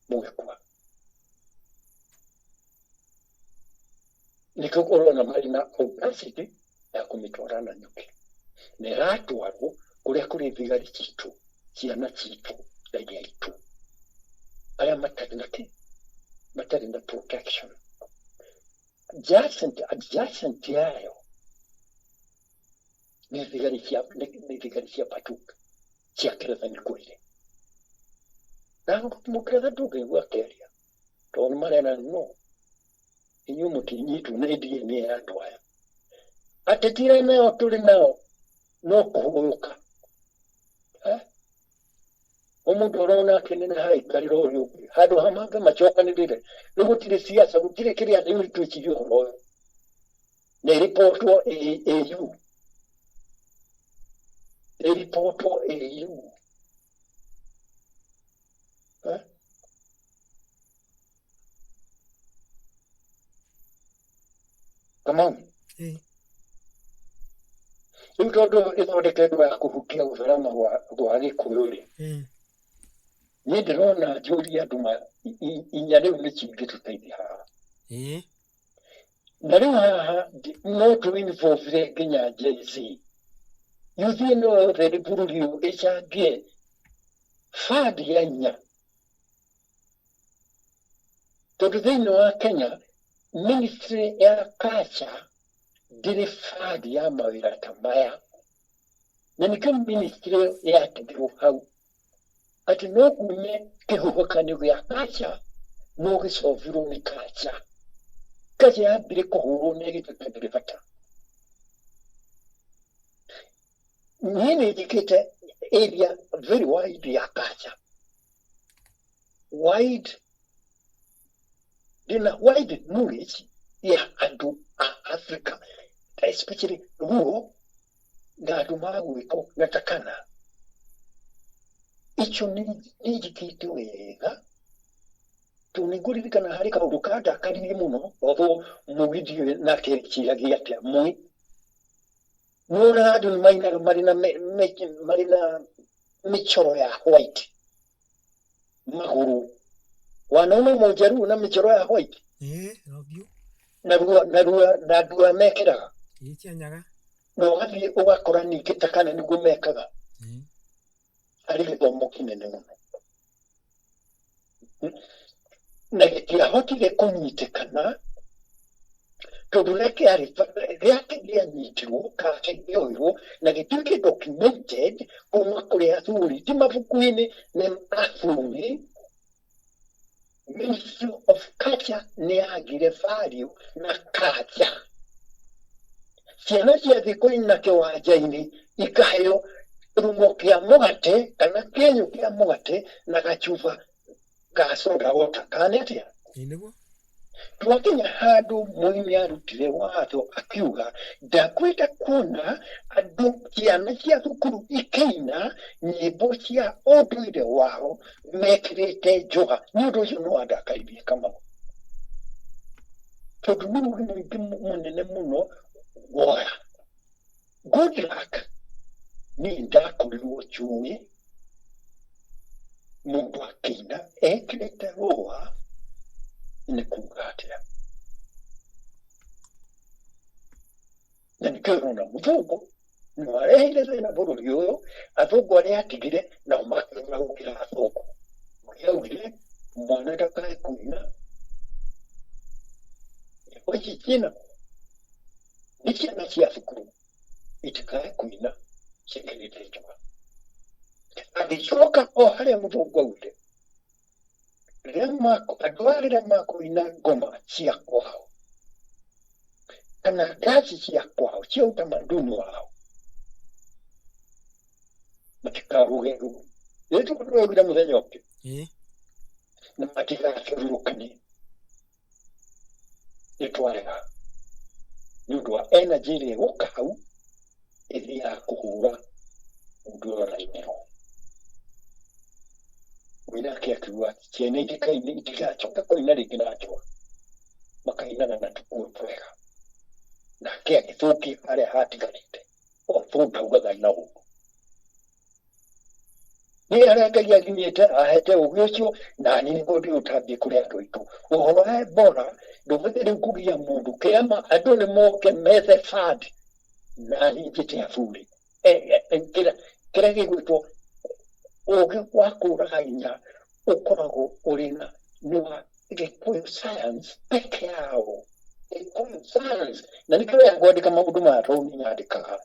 mugekwa nikukorwo na mari na audacity ya kumitwara na nyuki na iratwarwo kuria kuri thigari citu ciana citu raia itu aria matari na protection adjacent yayo ni thigari cia patuka cia kiretha ni kwire na mukiretha ndungigua keria tondũ marena no inyu mutinyitu na DNA ya andu aya atetire nao turi nao no kuhuruka omundu urona kinene haikariro uyu handu hamanga macokanirire ni gutire siasa gutire kiria ni twikirio horo ne reportwo AU come on Ingodo ithondeketwo ya kuhukia usalama wa Gikuyu-ri ni ndirona njuri andu inya riu ni cingĩ tũteithia haha na rĩu haha no tũinvolve nginya JC yuthi ĩno yothe nĩ bũrũri ũyũ ĩcangie fadi ya inya tondũ thĩinĩ wa Kenya ministry ya culture ndĩrĩ fadi ya mawĩra ta maya na nĩkĩo ministry yatigirwo hau ati no kume kĩhuhũkanio gĩa culture no gĩcovirwo nĩ culture kaci yambire kũhũrwo nĩ gĩtũkagĩrĩ bata Nini jikite area very wide ya culture. Wide knowledge ya andu Africa, especially ruo na andu magwiko natakana. Icho ni jikite wega. Tuniguririkana hari kaundu kada kariri muno otho mugidio na kirikia giatia mui. Nora andu maina marina michoro ya white. Maguru. Wanaume mojaru na michoro ya white. Robio. Narua mekiraga. Ichi nyaga. No hathi ugakora nigitakana niguo mekaga. Ari githomo kinene muno. Na gĩtiahotire kũnyitikana tondũ gĩanyitirwo kana kĩoirwo na gĩtuĩke documented kuma kũrĩ athuri ti mabuku-inĩ na athuri. Ministry of Culture nĩ yagire value na culture. Ciana ciathiĩ kũina kĩwanja-inĩ ikaheo kĩrumo kĩa mũgate kana kĩenyũ kĩa mũgate na gacuba ga soda water kana atia. Twakinya handu muini arutire watho akiuga ndakwenda kuona andu ciana cia thukuru ikeina nyimbo cia ũndũire wao mekĩrĩte njoga. Nĩ ũndũ ũcio no andakairie Kamau tondũ nĩ mũingĩ mũnene mũno woya. Good luck niĩ ndakorirwo njũĩ mundu akĩina ekĩrĩte rũa nĩ kuuga atĩa. Na nĩkĩo ũrona mũthũngũ nĩwareheire thĩna bũrũri ũyũ. Athũngũ arĩa atigire nao makĩrora gũkĩra athũngũ. Nĩaugire mwana ndakae kũina. Ici ciana nĩ ciana cia thukuru itikae kũina ciĩkĩrĩte njoga. Agĩcoka o harĩa mũthũngũ augire andũ arĩa makũina ngoma cia kwao kana ndaci cia kwao cia utamaduni wao matikaruge ruo. Nĩtũkũrugire mũthenya ũngĩ na matigakĩrurũkanie. Nĩtwarega nĩ ũndũ wa energy ĩrĩa ĩgũka hau ĩthiaga kũhũra mũndũ ũyũ arainĩrwo. Nake akiuga ciana itigacoka kũina rĩngĩ na njũa makainana na tũkuo twega. Nake agĩthũkia harĩa hatigarĩte otho ndaugaga na ũguo. Nĩ arĩa Ngai aginyĩte ahete ũgĩ ũcio na niĩ nĩguo ndĩũtambie kũrĩ andũ aitũ. Ũhoro wa Ebola ndũbatiĩ rĩu kũgia mũndũ kĩama andũ nĩ moke methe fund na hingĩte aburi. Kĩrĩa gĩgwĩtwo ũgĩ wa kũraga hinya ũkoragwo ũrĩ na nĩ wa Gĩkũyũ science peke yao. Gĩkũyũ science na nĩkĩo ya kwandĩka maũndũ maya tondũ niĩ nyandĩkaga.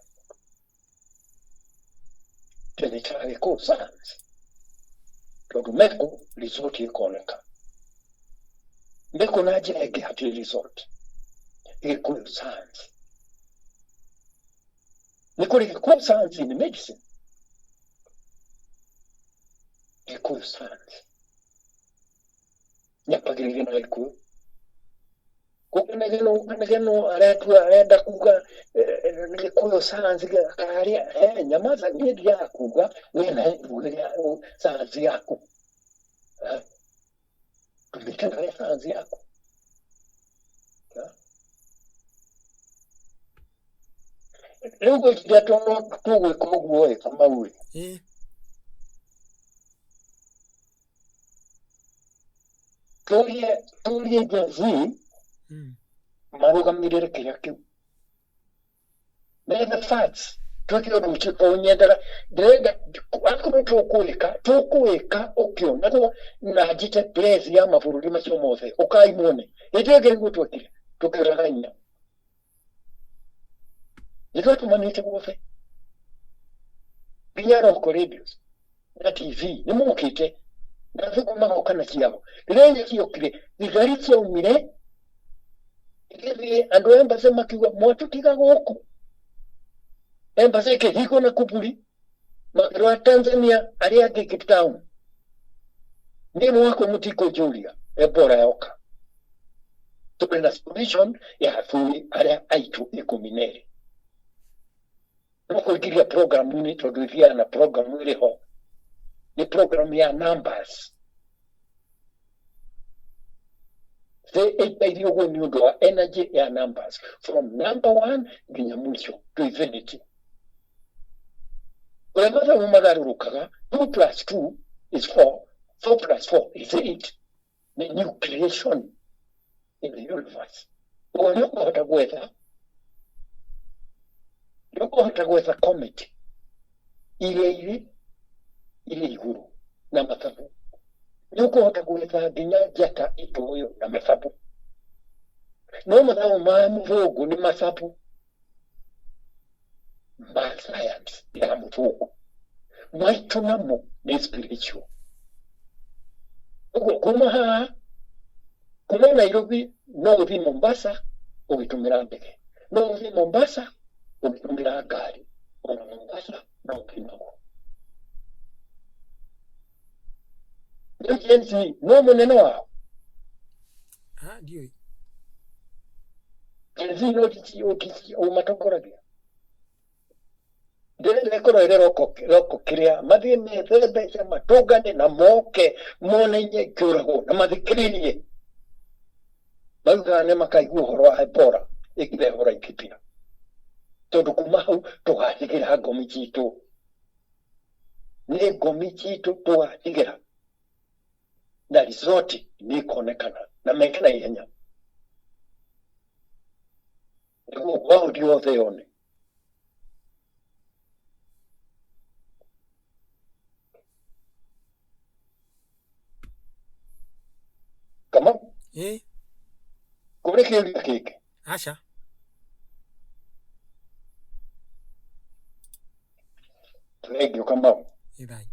Tũrĩkaga Gĩkũyũ science tondũ Meku resort ĩkoneka. Meku na njĩra ĩngĩ hatirĩ resort. Gĩkũyũ science. Nĩ kũrĩ Gĩkũyũ science in medicine. Gĩkũyũ science. Nyambagĩrĩria na Gĩkũyũ. Gũkenegeno arenda kuga Gĩkũyũ science harĩa nyamaza niĩ ndiaga kuga wĩna science yaku. Tumĩkanaga science yaku. Rĩu gwĩciria tũgwĩka ũguo Kamau tũrie Gen-Z marũgamĩrĩre kĩrĩa kĩu. Methe facts twĩke ũndũ ũcio tondũ nyendera ndĩrenda akorwo tũkwĩka ũkĩonagwo na njĩte press ya mabũrũri macio mothe ũkai muone. Hĩndĩ ĩyo nĩguo twekire tũkĩraga hinya. Nĩtwatũmanĩte guothe nginya local radios na TV nĩmokĩte na thũngũ magoka na ciao. Rĩrĩa ciokire thigari ciaumire igĩthiĩ andũ a embassy makiuga mwatũtiga gũkũ. embassy ke hiko na kupuli makirwa Tanzania aria ke Cape Town ni mwako mutiko Julia Ebola yoka tuli na solution ya hafuri aria aitu ikumineri nuko ikiria programu ni toduria na programu ile ho ni programu ya numbers they itairiyo go ni undo wa energy ya numbers from number 1 nginya mwisho to infinity. Kwa maana umagarurukaga 2 plus 2 is 4, 4 plus 4 is 8. The new creation in the universe. Yoko hata gwetha comet ile iguru na mathabu. Yoko hata gwetha nginya jata itoyo na mathabu. No mathabu ma muthungu ni mathabu. Ma science ya muthungu. Maitu namo ni spiritual. Kuma Nairobi no uthi Mombasa ugitumira ndege. No uthi Mombasa ugitumira gari. Ona Mombasa no ukimago. Agency no munene wao. Ndio. Agency no tiki umatokoragia. Ndele koro ile roko kiria mathie methebe cia matungane na moke monenye kiurago na mathikiririe maugane makaigua horo wa Ebola ikire horo ikipia tondu kuma hau tugathigira ngomi citu ni ngomi citu tugathigira na resort ni konekana na mekana ihenya niguo wao ndio theone. Kama kure kiuria kike acha thank you kama idai